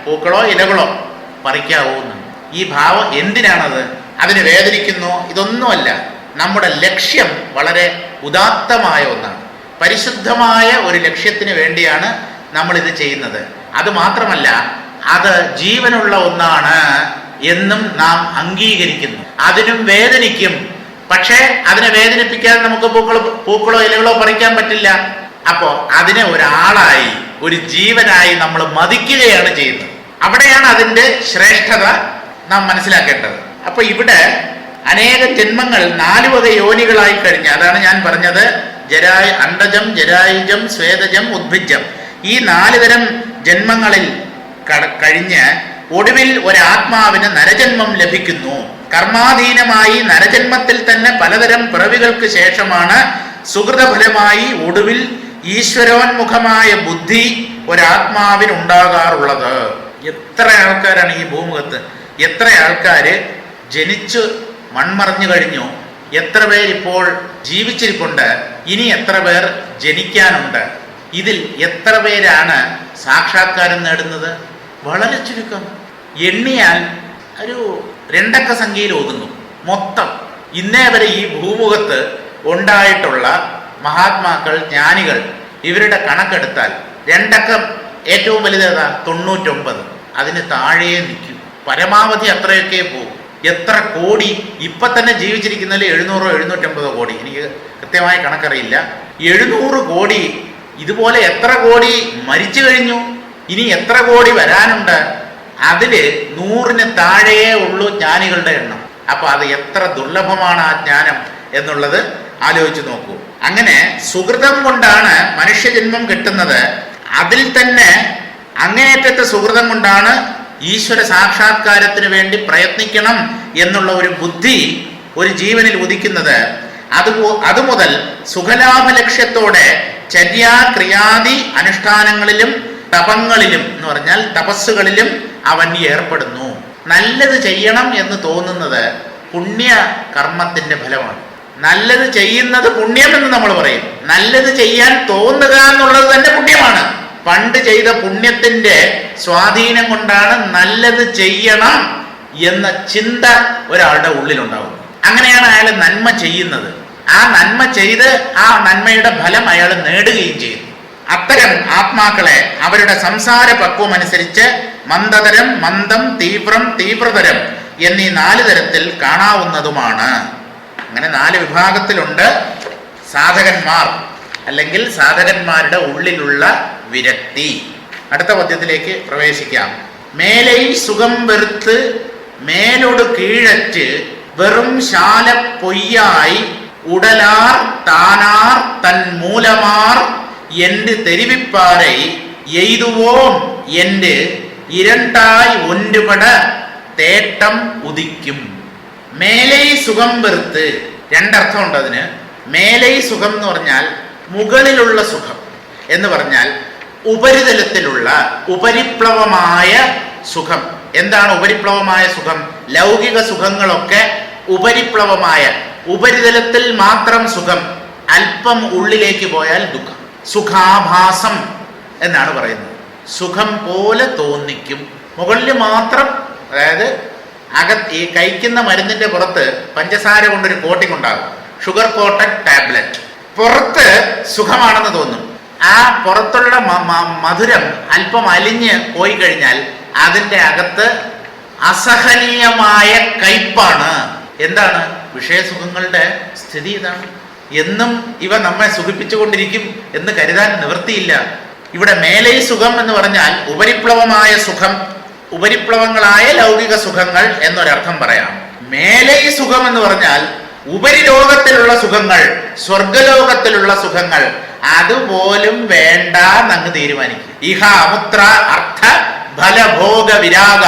പൂക്കളോ ഇലകളോ പറിക്കാവൂന്ന്. ഈ ഭാവം എന്തിനാണത്? അതിന് വേദനിക്കുന്നു? ഇതൊന്നുമല്ല. നമ്മുടെ ലക്ഷ്യം വളരെ ഉദാത്തമായ ഒന്നാണ്. പരിശുദ്ധമായ ഒരു ലക്ഷ്യത്തിന് വേണ്ടിയാണ് നമ്മൾ ഇത് ചെയ്യുന്നത്. അത് മാത്രമല്ല, അത് ജീവനുള്ള ഒന്നാണ് എന്നും നാം അംഗീകരിക്കുന്നു. അതിനും വേദനിക്കും. പക്ഷേ അതിനെ വേദനിപ്പിക്കാതെ നമുക്ക് പൂക്കളോ ഇലകളോ പറിക്കാൻ പറ്റില്ല. അപ്പോ അതിനെ ഒരാളായി, ഒരു ജീവനായി നമ്മൾ മതിക്കുകയാണ് ചെയ്യുന്നത്. അവിടെയാണ് അതിന്റെ ശ്രേഷ്ഠത നാം മനസ്സിലാക്കേണ്ടത്. അപ്പൊ ഇവിടെ അനേക ജന്മങ്ങൾ 4 വക യോനികളായി കഴിഞ്ഞ്, അതാണ് ഞാൻ പറഞ്ഞത്, അണ്ടജം, ജരായുജം, സ്വേദജം, ഉദ്ഭിജം. ഈ 4 തരം ജന്മങ്ങളിൽ കഴിഞ്ഞ് ഒടുവിൽ ഒരാത്മാവിന് നരജന്മം ലഭിക്കുന്നു. കർമാധീനമായി നരജന്മത്തിൽ തന്നെ പലതരം പിറവികൾക്ക് ശേഷമാണ് സുഹൃതഫലമായി ഒടുവിൽ ഈശ്വരോന്മുഖമായ ബുദ്ധി ഒരാത്മാവിനുണ്ടാകാറുള്ളത്. എത്ര ആൾക്കാരാണ് ഈ ഭൂമുഖത്ത്? എത്ര ആൾക്കാര് ജനിച്ചു മൺമറഞ്ഞു കഴിഞ്ഞു? എത്ര പേരിപ്പോൾ ജീവിച്ചിരിപ്പുണ്ട്? ഇനി എത്ര പേർ ജനിക്കാനുണ്ട്? ഇതിൽ എത്ര പേരാണ് സാക്ഷാത്കാരം നേടുന്നത്? വളരെ ചുരുക്കം. എണ്ണിയാൽ ഒരു 2 അക്ക സംഖ്യയിൽ ഒതുങ്ങും. മൊത്തം ഇന്നേ വരെ ഈ ഭൂമുഖത്ത് ഉണ്ടായിട്ടുള്ള മഹാത്മാക്കൾ, ജ്ഞാനികൾ, ഇവരുടെ കണക്കെടുത്താൽ 2 അക്കം ഏറ്റവും വലുതേതാ? 99. അതിന് താഴെ നിൽക്കും. പരമാവധി അത്രയൊക്കെ പോകും. എത്ര കോടി ഇപ്പൊ തന്നെ ജീവിച്ചിരിക്കുന്നതിൽ 700 750 കോടി, എനിക്ക് കൃത്യമായ കണക്കറിയില്ല. 700 കോടി. ഇതുപോലെ എത്ര കോടി മരിച്ചു കഴിഞ്ഞു? ഇനി എത്ര കോടി വരാനുണ്ട്? അതില് 100-ന് താഴെയേ ഉള്ളൂ ജ്ഞാനികളുടെ എണ്ണം. അപ്പൊ അത് എത്ര ദുർലഭമാണ് ആ ജ്ഞാനം എന്നുള്ളത് ആലോചിച്ച് നോക്കൂ. അങ്ങനെ സുഹൃതം കൊണ്ടാണ് മനുഷ്യജന്മം കിട്ടുന്നത്. അതിൽ തന്നെ അങ്ങേയറ്റത്തെ സുഹൃതം കൊണ്ടാണ് ഈശ്വര സാക്ഷാത്കാരത്തിന് വേണ്ടി പ്രയത്നിക്കണം എന്നുള്ള ഒരു ബുദ്ധി ഒരു ജീവനിൽ ഉദിക്കുന്നത്. അതുമുതൽ സുഖലാഭ ലക്ഷ്യത്തോടെ ചര്യാക്രിയാദി അനുഷ്ഠാനങ്ങളിലും തപങ്ങളിലും എന്ന് പറഞ്ഞാൽ തപസ്സുകളിലും അവൻ ഏർപ്പെടുന്നു. നല്ലത് ചെയ്യണം എന്ന് തോന്നുന്നത് പുണ്യ കർമ്മത്തിന്റെ ഫലമാണ്. നല്ലത് ചെയ്യുന്നത് പുണ്യം എന്ന് നമ്മൾ പറയും. നല്ലത് ചെയ്യാൻ തോന്നുക എന്നുള്ളത് തന്നെ പുണ്യമാണ്. പണ്ട് ചെയ്ത പുണ്യത്തിന്റെ സ്വാധീനം കൊണ്ടാണ് നല്ലത് ചെയ്യണം എന്ന ചിന്ത ഒരാളുടെ ഉള്ളിലുണ്ടാവും. അങ്ങനെയാണ് അയാൾ നന്മ ചെയ്യുന്നത്. ആ നന്മ ചെയ്ത് ആ നന്മയുടെ ഫലം അയാൾ നേടുകയും ചെയ്യുന്നു. അത്തരം ആത്മാക്കളെ അവരുടെ സംസാര പക്വം അനുസരിച്ച് മന്ദതരം, മന്ദം, തീവ്രം, തീവ്രതരം എന്നീ 4 തരത്തിൽ കാണാവുന്നതുമാണ്. അങ്ങനെ 4 വിഭാഗത്തിലുണ്ട് സാധകന്മാർ, അല്ലെങ്കിൽ സാധകന്മാരുടെ ഉള്ളിലുള്ള വിരക്തി. അടുത്ത പദ്യത്തിലേക്ക് പ്രവേശിക്കാം. മേലൈ സുഖം വെറുത്ത് മേലൊട് കീഴറ്റ് വെറും ശാല പൊയ്യായി ഉടലാർ താനാർ തൻ മൂലമാർ என்று தெரிவிப்பாரை எய்துவோம் என்று இரண்டாய் ஒன்றுபட തേട്ടം ഉദിക്കും. മേലൈ സുഖം വെറുത്ത്, 2 അർത്ഥമുണ്ട് അതിന്. മേലൈ സുഖം എന്ന് പറഞ്ഞാൽ മുകളിലുള്ള സുഖം എന്ന് പറഞ്ഞാൽ ഉപരിതലത്തിലുള്ള ഉപരിപ്ലവമായ സുഖം. എന്താണ് ഉപരിപ്ലവമായ സുഖം? ലൗകിക സുഖങ്ങളൊക്കെ ഉപരിപ്ലവമായ, ഉപരിതലത്തിൽ മാത്രം സുഖം, അല്പം ഉള്ളിലേക്ക് പോയാൽ ദുഃഖം. സുഖാഭാസം എന്നാണ് പറയുന്നത്. സുഖം പോലെ തോന്നിക്കും, മുകളിൽ മാത്രം. അതായത് ഈ കഴിക്കുന്ന മരുന്നിന്റെ പുറത്ത് പഞ്ചസാര കൊണ്ടൊരു കോട്ടിംഗ് ഉണ്ടാകും, ഷുഗർ കോട്ടഡ് ടാബ്ലറ്റ്. പുറത്ത് സുഖമാണെന്ന് തോന്നും. ആ പുറത്തുള്ള മധുരം അല്പം അലിഞ്ഞ് പോയി കഴിഞ്ഞാൽ അതിൻ്റെ അകത്ത് അസഹനീയമായ കയ്പാണ്. എന്താണ്? വിഷയസുഖങ്ങളുടെ സ്ഥിതി ഇതാണ്. എന്നും ഇവ നമ്മെ സുഖിപ്പിച്ചുകൊണ്ടിരിക്കും എന്ന് കരുതാൻ നിവൃത്തിയില്ല. ഇവിടെ മേലൈ സുഖം എന്ന് പറഞ്ഞാൽ ഉപരിപ്ലവമായ സുഖം, ഉപരിപ്ലവങ്ങളായ ലൗകിക സുഖങ്ങൾ എന്നൊരർത്ഥം പറയാം. മേലൈ സുഖം എന്ന് പറഞ്ഞാൽ ഉപരിലോകത്തിലുള്ള സുഖങ്ങൾ, സ്വർഗലോകത്തിലുള്ള സുഖങ്ങൾ, അതുപോലും വേണ്ട എന്നങ്ങ് തീരുമാനിക്കും. ഇഹ അമുത്ര അർത്ഥ ഫലഭോഗ വിരാഗ.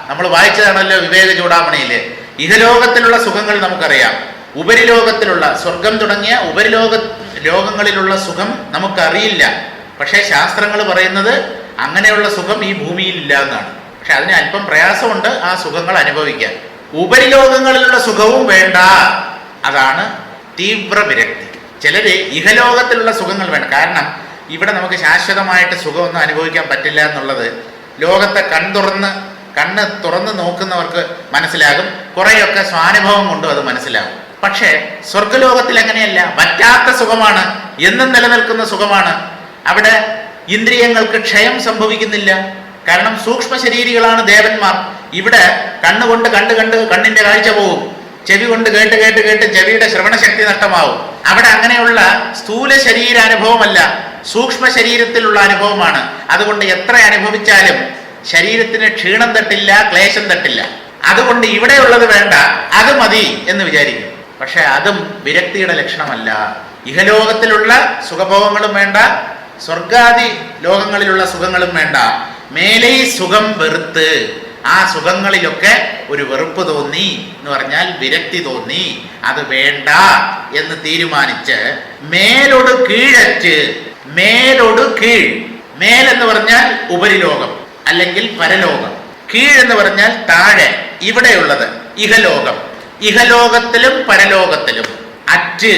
നമ്മൾ വായിച്ചതാണല്ലോ വിവേക ചൂടാമണിയില്. ഇഹലോകത്തിലുള്ള സുഖങ്ങൾ നമുക്കറിയാം, ഉപരിലോകത്തിലുള്ള സ്വർഗം തുടങ്ങിയ ലോകങ്ങളിലുള്ള സുഖം നമുക്കറിയില്ല. പക്ഷേ ശാസ്ത്രങ്ങൾ പറയുന്നത് അങ്ങനെയുള്ള സുഖം ഈ ഭൂമിയിൽ ഇല്ല എന്നാണ്. പക്ഷെ അതിന് അല്പം പ്രയാസമുണ്ട് ആ സുഖങ്ങൾ അനുഭവിക്കാൻ. ഉപരിലോകങ്ങളിലുള്ള സുഖവും വേണ്ട, അതാണ് തീവ്ര വിരക്തി. ചിലര് ഇഹലോകത്തിലുള്ള സുഖങ്ങൾ വേണ്ട. കാരണം ഇവിടെ നമുക്ക് ശാശ്വതമായിട്ട് സുഖമൊന്നും അനുഭവിക്കാൻ പറ്റില്ല എന്നുള്ളത് ലോകത്തെ കണ്ണ് തുറന്ന് നോക്കുന്നവർക്ക് മനസ്സിലാകും. കുറേയൊക്കെ സ്വാനുഭവം കൊണ്ടും അത് മനസ്സിലാകും. പക്ഷേ സ്വർഗലോകത്തിൽ അങ്ങനെയല്ല, പറ്റാത്ത സുഖമാണ്, എന്നും നിലനിൽക്കുന്ന സുഖമാണ്. അവിടെ ഇന്ദ്രിയങ്ങൾക്ക് ക്ഷയം സംഭവിക്കുന്നില്ല. കാരണം സൂക്ഷ്മ ശരീരികളാണ് ദേവന്മാർ. ഇവിടെ കണ്ണുകൊണ്ട് കണ്ട് കണ്ണിന്റെ കാഴ്ച പോകും, ചെവി കൊണ്ട് കേട്ട് കേട്ട് കേട്ട് ചെവിയുടെ ശ്രവണശക്തി നഷ്ടമാവും. അവിടെ അങ്ങനെയുള്ള സ്ഥൂല ശരീരാനുഭവമല്ല, സൂക്ഷ്മ ശരീരത്തിലുള്ള അനുഭവമാണ്. അതുകൊണ്ട് എത്ര അനുഭവിച്ചാലും ശരീരത്തിന് ക്ഷീണം തട്ടില്ല, ക്ലേശം തട്ടില്ല. അതുകൊണ്ട് ഇവിടെയുള്ളത് വേണ്ട, അത് മതി എന്ന് വിചാരിക്കും. പക്ഷെ അതും വിരക്തിയുടെ ലക്ഷണമല്ല. ഇഹലോകത്തിലുള്ള സുഖഭോഗങ്ങളും വേണ്ട, സ്വർഗാദി ലോകങ്ങളിലുള്ള സുഖങ്ങളും വേണ്ട. മേലെ സുഖം വെറുത്ത്, ആ സുഖങ്ങളിലൊക്കെ ഒരു വെറുപ്പ് തോന്നി എന്ന് പറഞ്ഞാൽ വിരക്തി തോന്നി, അത് വേണ്ട എന്ന് തീരുമാനിച്ച് മേലൊട് കീഴറ്റ്, മേലൊട് കീഴ്, മേലെന്ന് പറഞ്ഞാൽ ഉപരിലോകം അല്ലെങ്കിൽ പരലോകം, കീഴെന്ന് പറഞ്ഞാൽ താഴെ ഇവിടെയുള്ളത് ഇഹലോകം. ഇഹലോകത്തിലും പരലോകത്തിലും അറ്റ്,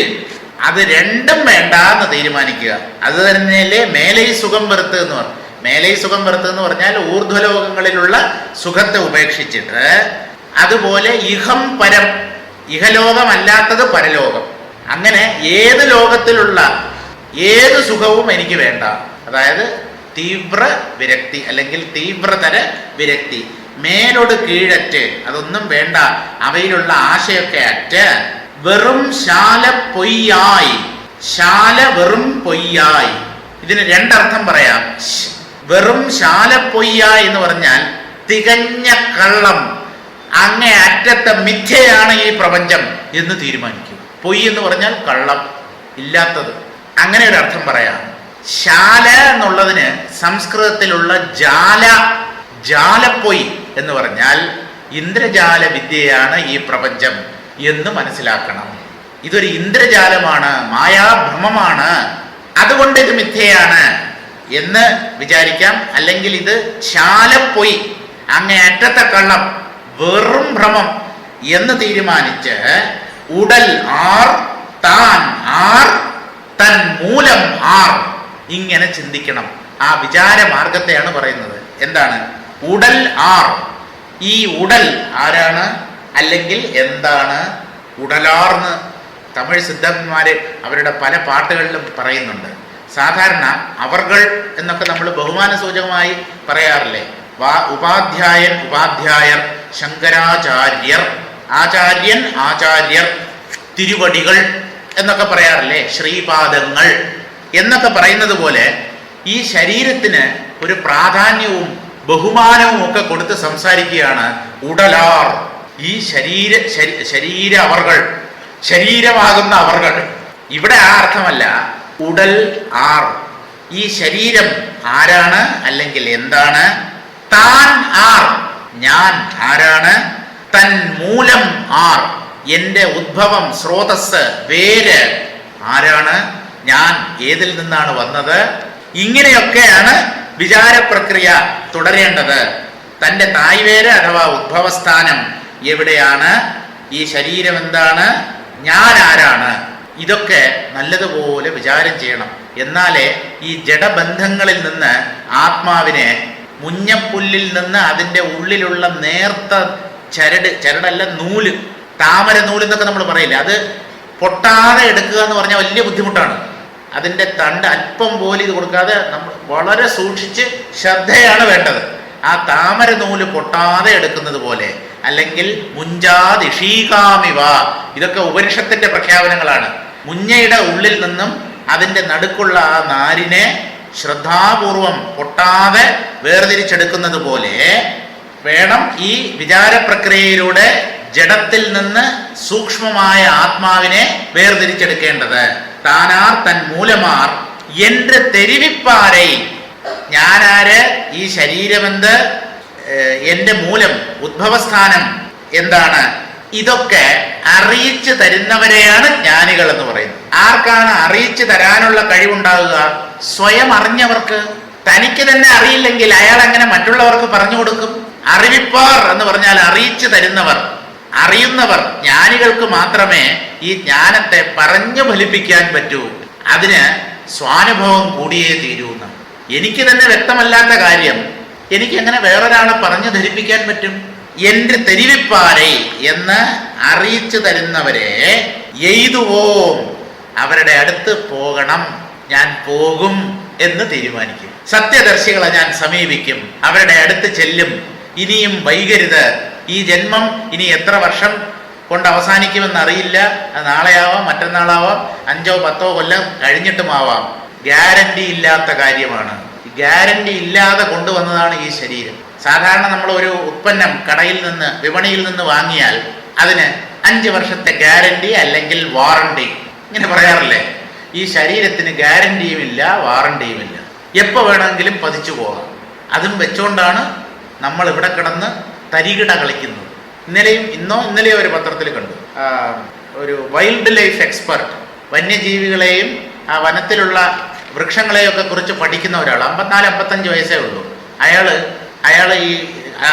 അത് രണ്ടും വേണ്ട എന്ന് തീരുമാനിക്കുക. അത് തന്നെയല്ലേ മേലെ സുഖം വെറുത്ത് എന്ന് പറഞ്ഞു. മേലെ സുഖം വെറുത്ത് എന്ന് പറഞ്ഞാൽ ഊർധ്വലോകങ്ങളിലുള്ള സുഖത്തെ ഉപേക്ഷിച്ചിട്ട്, അതുപോലെ ഇഹം പരം, ഇഹലോകമല്ലാത്തത് പരലോകം, അങ്ങനെ ഏത് ലോകത്തിലുള്ള ഏത് സുഖവും എനിക്ക് വേണ്ട. അതായത് തീവ്ര വിരക്തി അല്ലെങ്കിൽ തീവ്രതര വിരക്തി. മേലോട് കീഴറ്റ്, അതൊന്നും വേണ്ട, അവയിലുള്ള ആശയൊക്കെ അറ്റ്. വെറും ശാല പൊയ്യായി, ശാല വെറും പൊയ്യായി. ഇതിന് രണ്ടർത്ഥം പറയാം. വെറും ശാല പൊയ്യായി എന്ന് പറഞ്ഞാൽ തികഞ്ഞ കള്ളം, അങ്ങേ അറ്റത്തെ മിഥ്യയാണ് ഈ പ്രപഞ്ചം എന്ന് തീരുമാനിക്കും. പൊയ് എന്ന് പറഞ്ഞാൽ കള്ളം, ഇല്ലാത്തത്, അങ്ങനെ ഒരു അർത്ഥം പറയാം. ശാല എന്നുള്ളതിന് സംസ്കൃതത്തിലുള്ള ജാലപ്പൊയ് എന്ന് പറഞ്ഞാൽ ഇന്ദ്രജാല വിദ്യയാണ് ഈ പ്രപഞ്ചം എന്ന് മനസ്സിലാക്കണം. ഇതൊരു ഇന്ദ്രജാലമാണ്, മായാഭ്രമമാണ്, അതുകൊണ്ട് ഇത് മിഥ്യയാണ് എന്ന് വിചാരിക്കാം. അല്ലെങ്കിൽ ഇത് ശാലപ്പൊയ്, അങ്ങേയറ്റത്തെ കള്ളം, വെറും ഭ്രമം എന്ന് തീരുമാനിച്ച് ഉടൽ ആർ, താൻ ആർ, തൻ മൂലം ആർ, ഇങ്ങനെ ചിന്തിക്കണം. ആ വിചാര മാർഗത്തെയാണ് പറയുന്നത്. എന്താണ് ഉടൽ ആർ? ഈ ഉടൽ ആരാണ് അല്ലെങ്കിൽ എന്താണ്? ഉടലാർന്ന് തമിഴ് സിദ്ധന്മാര് അവരുടെ പല പാട്ടുകളിലും പറയുന്നുണ്ട്. സാധാരണ അവർകൾ എന്നൊക്കെ നമ്മൾ ബഹുമാന സൂചകമായി പറയാറില്ലേ? ഉപാധ്യായൻ, ഉപാധ്യായർ, ശങ്കരാചാര്യർ, ആചാര്യൻ, ആചാര്യർ, തിരുവടികൾ എന്നൊക്കെ പറയാറില്ലേ? ശ്രീപാദങ്ങൾ എന്നൊക്കെ പറയുന്നത് പോലെ ഈ ശരീരത്തിന് ഒരു പ്രാധാന്യവും ബഹുമാനവും ഒക്കെ കൊടുത്ത് സംസാരിക്കുകയാണ് ഉടലാർ. ഈ ശരീര അവർകൾ, ശരീരമാകുന്ന അവർകൾ. ഇവിടെ ആ അർത്ഥമല്ല. ഉടൽ ആർ, ഈ ശരീരം ആരാണ് അല്ലെങ്കിൽ എന്താണ്? താൻ ആർ, ഞാൻ ആരാണ്? തൻ മൂലം ആർ, എന്റെ ഉദ്ഭവം, സ്രോതസ്, വേര് ആരാണ്? ഞാൻ ഏതിൽ നിന്നാണ് വന്നത്? ഇങ്ങനെയൊക്കെയാണ് വിചാര പ്രക്രിയ തുടരേണ്ടത്. തൻ്റെ തായ്വേര് അഥവാ ഉദ്ഭവസ്ഥാനം എവിടെയാണ്? ഈ ശരീരം എന്താണ്? ഞാൻ ആരാണ്? ഇതൊക്കെ നല്ലതുപോലെ വിചാരം ചെയ്യണം. എന്നാലേ ഈ ജഡബന്ധങ്ങളിൽ നിന്ന് ആത്മാവിനെ, മുഞ്ഞപ്പുല്ലിൽ നിന്ന് അതിൻ്റെ ഉള്ളിലുള്ള നേർത്ത ചരടല്ല നൂല്, താമര നൂല് എന്നൊക്കെ നമ്മൾ പറയില്ല, അത് പൊട്ടാതെ എടുക്കുക എന്ന് പറഞ്ഞാൽ വലിയ ബുദ്ധിമുട്ടാണ്. അതിൻ്റെ തണ്ട് അല്പം പോലും ഇത് കൊടുക്കാതെ നമ്മൾ വളരെ സൂക്ഷിച്ച് ശ്രദ്ധയാണ് വേണ്ടത്. ആ താമര നൂല് പൊട്ടാതെ എടുക്കുന്നത് പോലെ, അല്ലെങ്കിൽ മുഞ്ചാദിഷീകാമിവ, ഇതൊക്കെ ഉപനിഷത്തിന്റെ പ്രഖ്യാപനങ്ങളാണ്. മുഞ്ഞയുടെ ഉള്ളിൽ നിന്നും അതിൻ്റെ നടുക്കുള്ള ആ നാരിനെ ശ്രദ്ധാപൂർവം പൊട്ടാതെ വേർതിരിച്ചെടുക്കുന്നത് പോലെ വേണം ഈ വിചാര പ്രക്രിയയിലൂടെ ജഡത്തിൽ നിന്ന് സൂക്ഷ്മമായ ആത്മാവിനെ വേർതിരിച്ചെടുക്കേണ്ടത്. താനാർ തൻ മൂലമാർ എന്റെ തെരിവിപ്പാരെ, ഞാനാര്? ഈ ശരീരമെന്ത്? എൻ്റെ മൂലം, ഉദ്ഭവസ്ഥാനം എന്താണ്? ഇതൊക്കെ അറിയിച്ചു തരുന്നവരെയാണ് ജ്ഞാനികൾ എന്ന് പറയുന്നത്. ആർക്കാണ് അറിയിച്ചു തരാനുള്ള കഴിവുണ്ടാവുക? സ്വയം അറിഞ്ഞവർക്ക്. തനിക്ക് തന്നെ അറിയില്ലെങ്കിൽ അയാൾ എങ്ങനെ മറ്റുള്ളവർക്ക് പറഞ്ഞു കൊടുക്കും? അറിവിപ്പാർ എന്ന് പറഞ്ഞാൽ അറിയിച്ചു തരുന്നവർ, അറിയുന്നവർ. ജ്ഞാനികൾക്ക് മാത്രമേ ഈ ജ്ഞാനത്തെ പറഞ്ഞു ഫലിപ്പിക്കാൻ പറ്റൂ. അതിന് സ്വാനുഭവം കൂടിയേ തീരൂന്ന്. എനിക്ക് തന്നെ വ്യക്തമല്ലാത്ത കാര്യം എനിക്ക് എങ്ങനെ വേറൊരാളെ പറഞ്ഞു ധരിപ്പിക്കാൻ പറ്റും? എന്റെ തെരിവിപ്പാരെ എന്ന് അറിയിച്ചു തരുന്നവരെ എയ്തുവോം, അവരുടെ അടുത്ത് പോകണം, ഞാൻ പോകും എന്ന് തീരുമാനിക്കും. സത്യദർശികളെ ഞാൻ സമീപിക്കും, അവരുടെ അടുത്ത് ചെല്ലും. ഇനിയും വൈകരുത്. ഈ ജന്മം ഇനി എത്ര വർഷം കൊണ്ട് അവസാനിക്കുമെന്ന് അറിയില്ല. അത് നാളെയാവാം, മറ്റന്നാളാവാം, 5 or 10 കൊല്ലം കഴിഞ്ഞിട്ടുമാവാം. ഗ്യാരണ്ടി ഇല്ലാത്ത കാര്യമാണ്. ഗ്യാരണ്ടി ഇല്ലാതെ കൊണ്ടുവന്നതാണ് ഈ ശരീരം. സാധാരണ നമ്മൾ ഒരു ഉൽപ്പന്നം കടയിൽ നിന്ന്, വിപണിയിൽ നിന്ന് വാങ്ങിയാൽ അതിന് 5 വർഷത്തെ ഗ്യാരണ്ടി അല്ലെങ്കിൽ വാറണ്ടി ഇങ്ങനെ പറയാറില്ലേ? ഈ ശരീരത്തിന് ഗ്യാരണ്ടിയുമില്ല, വാറണ്ടിയുമില്ല. എപ്പോൾ വേണമെങ്കിലും പതിച്ചു പോകാം. അതും വെച്ചുകൊണ്ടാണ് നമ്മൾ ഇവിടെ കിടന്ന് തരികിട കളിക്കുന്നത്. ഇന്നലെയോ ഒരു പത്രത്തിൽ കണ്ടു, ഒരു വൈൽഡ് ലൈഫ് എക്സ്പെർട്ട്, വന്യജീവികളെയും ആ വനത്തിലുള്ള വൃക്ഷങ്ങളെയൊക്കെ കുറിച്ച് പഠിക്കുന്ന ഒരാൾ, 54-55 വയസ്സേ ഉള്ളൂ.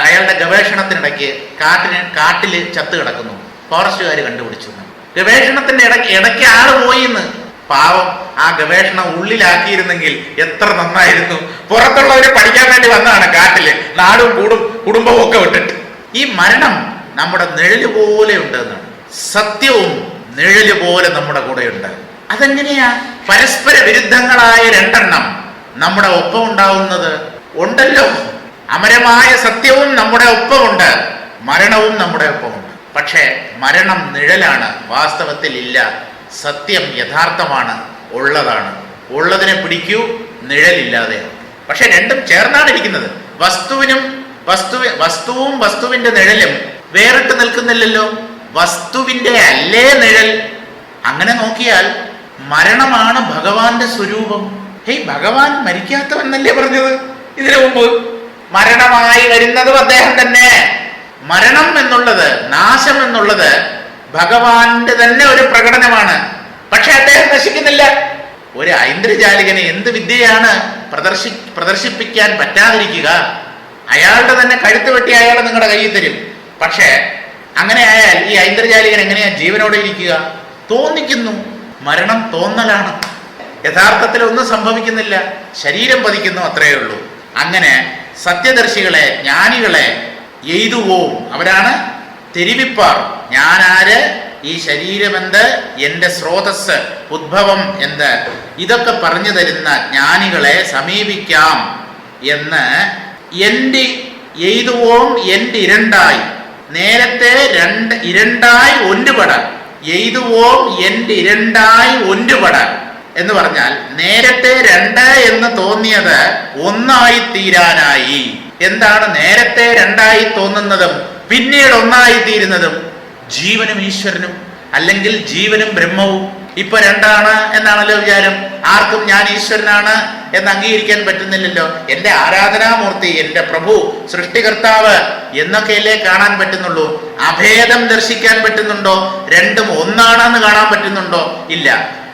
അയാളുടെ ഗവേഷണത്തിനിടയ്ക്ക് കാട്ടിൽ ചത്ത് കിടക്കുന്നു. ഫോറസ്റ്റുകാർ കണ്ടുപിടിച്ചു. ഗവേഷണത്തിന്റെ ഇടയ്ക്ക് ആള് പോയിന്ന്. പാവം, ആ ഗവേഷണം ഉള്ളിലാക്കിയിരുന്നെങ്കിൽ എത്ര നന്നായിരുന്നു. പുറത്തുള്ളവര് പഠിക്കാൻ വേണ്ടി വന്നതാണ് കാട്ടില്, നാടും കുടുംബവും ഒക്കെ വിട്ടിട്ട്. ഈ മരണം നമ്മുടെ നിഴല് പോലെ ഉണ്ട് എന്നാണ്. സത്യവും നിഴല് പോലെ നമ്മുടെ കൂടെ ഉണ്ട്. അതെങ്ങനെയാ? പരസ്പര വിരുദ്ധങ്ങളായ രണ്ടെണ്ണം നമ്മുടെ ഒപ്പം ഉണ്ടാവുന്നത് ഉണ്ടല്ലോ. അമരമായ സത്യവും നമ്മുടെ ഒപ്പമുണ്ട്, മരണവും നമ്മുടെ ഒപ്പമുണ്ട്. പക്ഷേ മരണം നിഴലാണ്, വാസ്തവത്തിൽ ഇല്ല. സത്യം യഥാർത്ഥമാണ്, ഉള്ളതാണ്. ഉള്ളതിനെ പിടിക്കൂ, നിഴലില്ലാതെയാണ്. പക്ഷെ രണ്ടും ചേർന്നാണ് ഇരിക്കുന്നത്. വസ്തുവും വസ്തുവിന്റെ നിഴലും വേറിട്ട് നിൽക്കുന്നില്ലല്ലോ. വസ്തുവിന്റെ അല്ലേ നിഴൽ? അങ്ങനെ നോക്കിയാൽ മരണമാണ് ഭഗവാന്റെ സ്വരൂപം. ഭഗവാൻ മരിക്കാത്തവെന്നല്ലേ പറഞ്ഞത് ഇതിനു മുമ്പ്? മരണമായി വരുന്നതും അദ്ദേഹം തന്നെ. മരണം എന്നുള്ളത്, നാശം എന്നുള്ളത് ഭഗവാന്റെ തന്നെ ഒരു പ്രകടനമാണ്. പക്ഷെ അദ്ദേഹം നശിക്കുന്നില്ല. ഒരു ഐന്ദ്രജാലികനെ എന്ത് വിദ്യയാണ് പ്രദർശിപ്പിക്കാൻ പറ്റാതിരിക്കുക? അയാളുടെ തന്നെ കഴുത്ത് വെട്ടി അയാൾ നിങ്ങളുടെ കയ്യിൽ തരും. പക്ഷേ അങ്ങനെ ആയാൽ ഈ ഐന്ദ്രജാലികൻ എങ്ങനെയാ ജീവനോടെ ഇരിക്കുക? തോന്നിക്കുന്നു. മരണം തോന്നലാണ്. യഥാർത്ഥത്തിൽ ഒന്നും സംഭവിക്കുന്നില്ല, ശരീരം പതിക്കുന്നു, അത്രയേ ഉള്ളൂ. അങ്ങനെ സത്യദർശികളെ, ജ്ഞാനികളെ എയ്തുവോം, അവരാണ് തെരിവിപ്പാർ. ഞാനാര്, ഈ ശരീരമെന്ത്, എന്റെ സ്രോതസ്, ഉദ്ഭവം എന്ത്, ഇതൊക്കെ പറഞ്ഞു തരുന്ന ജ്ഞാനികളെ സമീപിക്കാം എന്ന്. എന്റെ എയ്തുവോം എന്റെ ഇരണ്ടായി, നേരത്തെ ഇരണ്ടായി ഒന്നുപെട. എയ്തുവോം എന്റെ ഇരണ്ടായി ഒന്നുപെട എന്ന് പറഞ്ഞാൽ നേരത്തെ 2 എന്ന് തോന്നിയത് 1 ആയി തീരാനായി. എന്താണ് നേരത്തെ 2 ആയി തോന്നുന്നതും പിന്നീട് 1 ആയി തീരുന്നതും? ജീവനും ഈശ്വരനും, അല്ലെങ്കിൽ ജീവനും ബ്രഹ്മവും. ഇപ്പൊ 2 എന്നാണല്ലോ വിചാരം. ആർക്കും ഞാൻ ഈശ്വരനാണ് എന്ന് അംഗീകരിക്കാൻ പറ്റുന്നില്ലല്ലോ. എന്റെ ആരാധനാമൂർത്തി, എന്റെ പ്രഭു, സൃഷ്ടികർത്താവ് എന്നൊക്കെയല്ലേ കാണാൻ പറ്റുന്നുള്ളൂ. അഭേദം ദർശിക്കാൻ പറ്റുന്നുണ്ടോ? രണ്ടും ഒന്നാണെന്ന് കാണാൻ പറ്റുന്നുണ്ടോ? ഇല്ല.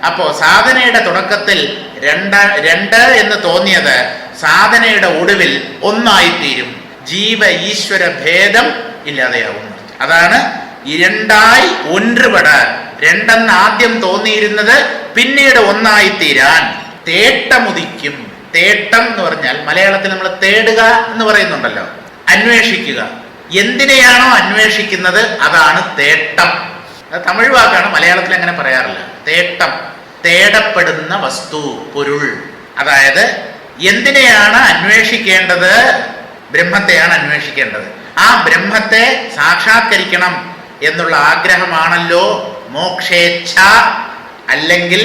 അപ്പോ സാധനയുടെ തുടക്കത്തിൽ 2 എന്ന് തോന്നിയത് സാധനയുടെ ഒടുവിൽ 1 ആയിത്തീരും. ജീവ ഈശ്വര ഭേദം ഇല്ലാതെയാവുന്നു. അതാണ് ഇരണ്ടായി ഒൻറുപെട. 2 ആദ്യം തോന്നിയിരുന്നത് പിന്നീട് 1 ആയിത്തീരാൻ തേട്ടമുദിക്കും. തേട്ടം എന്ന് പറഞ്ഞാൽ മലയാളത്തിൽ നമ്മൾ തേടുക എന്ന് പറയുന്നുണ്ടല്ലോ, അന്വേഷിക്കുക. എന്തിനെയാണോ അന്വേഷിക്കുന്നത് അതാണ് തേട്ടം. അത് തമിഴ് വാക്കാണ്, മലയാളത്തിൽ അങ്ങനെ പറയാറില്ല. തേട്ടം, തേടപ്പെടുന്ന വസ്തു, പൊരുൾ. അതായത് എന്തിനെയാണ് അന്വേഷിക്കേണ്ടത്? ബ്രഹ്മത്തെയാണ് അന്വേഷിക്കേണ്ടത്. ആ ബ്രഹ്മത്തെ സാക്ഷാത്കരിക്കണം എന്നുള്ള ആഗ്രഹമാണല്ലോ മോക്ഷേച്ഛ, അല്ലെങ്കിൽ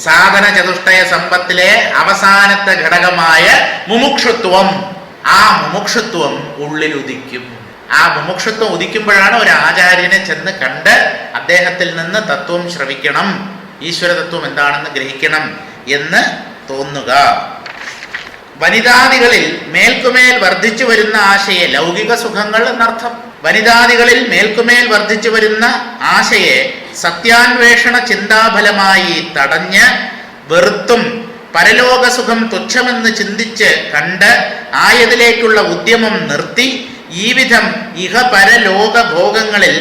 സാധന ചതുഷ്ടയ സമ്പത്തിലെ അവസാനത്തെ ഘടകമായ മുമുക്ഷുത്വം. ആ മുമുക്ഷുത്വം ഉള്ളിൽ ഉദിക്കും. ആ മുമുക്ഷുത്വം ഉദിക്കുമ്പോഴാണ് ഒരു ആചാര്യനെ ചെന്ന് കണ്ട് അദ്ദേഹത്തിൽ നിന്ന് തത്വം ശ്രവിക്കണം, ഈശ്വര തത്വം എന്താണെന്ന് ഗ്രഹിക്കണം എന്ന് തോന്നുക. വനിതാദികളിൽ മേൽക്കുമേൽ വർദ്ധിച്ചു വരുന്ന ആശയെ ലൗകിക സുഖങ്ങൾ എന്നർത്ഥം. വനിതാദികളിൽ മേൽക്കുമേൽ വർദ്ധിച്ചു വരുന്ന ആശയെ സത്യാന്വേഷണ ചിന്താഫലമായി തടഞ്ഞ് വെറുത്തും പരലോകസുഖം തുച്ഛമെന്ന് ചിന്തിച്ച് കണ്ട് ആയതിലേക്കുള്ള ഉദ്യമം നിർത്തി ഈ വിധം ഇഹപരലോക ഭോഗങ്ങളിൽ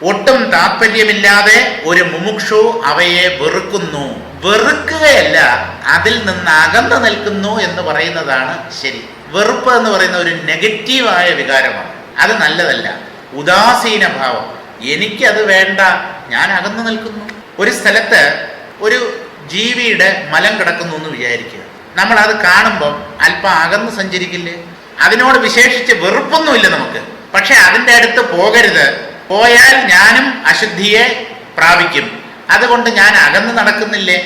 ഒട്ടും താല്പര്യമില്ലാതെ ഒരു മുമുക്ഷു അവയെ വെറുക്കുന്നു. വെറുക്കുകയല്ല, അതിൽ നിന്ന് അകന്നു നിൽക്കുന്നു എന്ന് പറയുന്നതാണ് ശരി. വെറുപ്പ് എന്ന് പറയുന്ന ഒരു നെഗറ്റീവായ വികാരമാണ്. അത് നല്ലതല്ല. ഉദാസീന ഭാവം, എനിക്കത് വേണ്ട, ഞാൻ അകന്നു നിൽക്കുന്നു. ഒരു സ്ഥലത്ത് ഒരു ജീവിയുടെ മലം കിടക്കുന്നു എന്ന് വിചാരിക്കുക. നമ്മൾ അത് കാണുമ്പം അല്പം അകന്ന് സഞ്ചരിക്കില്ലേ? അതിനോട് വിശേഷിച്ച് വെറുപ്പൊന്നുമില്ല നമുക്ക്. പക്ഷെ അതിൻ്റെ അടുത്ത് പോകരുത്, പോയാൽ ഞാനും അശുദ്ധിയെ പ്രാപിക്കും, അതുകൊണ്ട് ഞാൻ അകന്ന് നടക്കുന്നില്ലേ?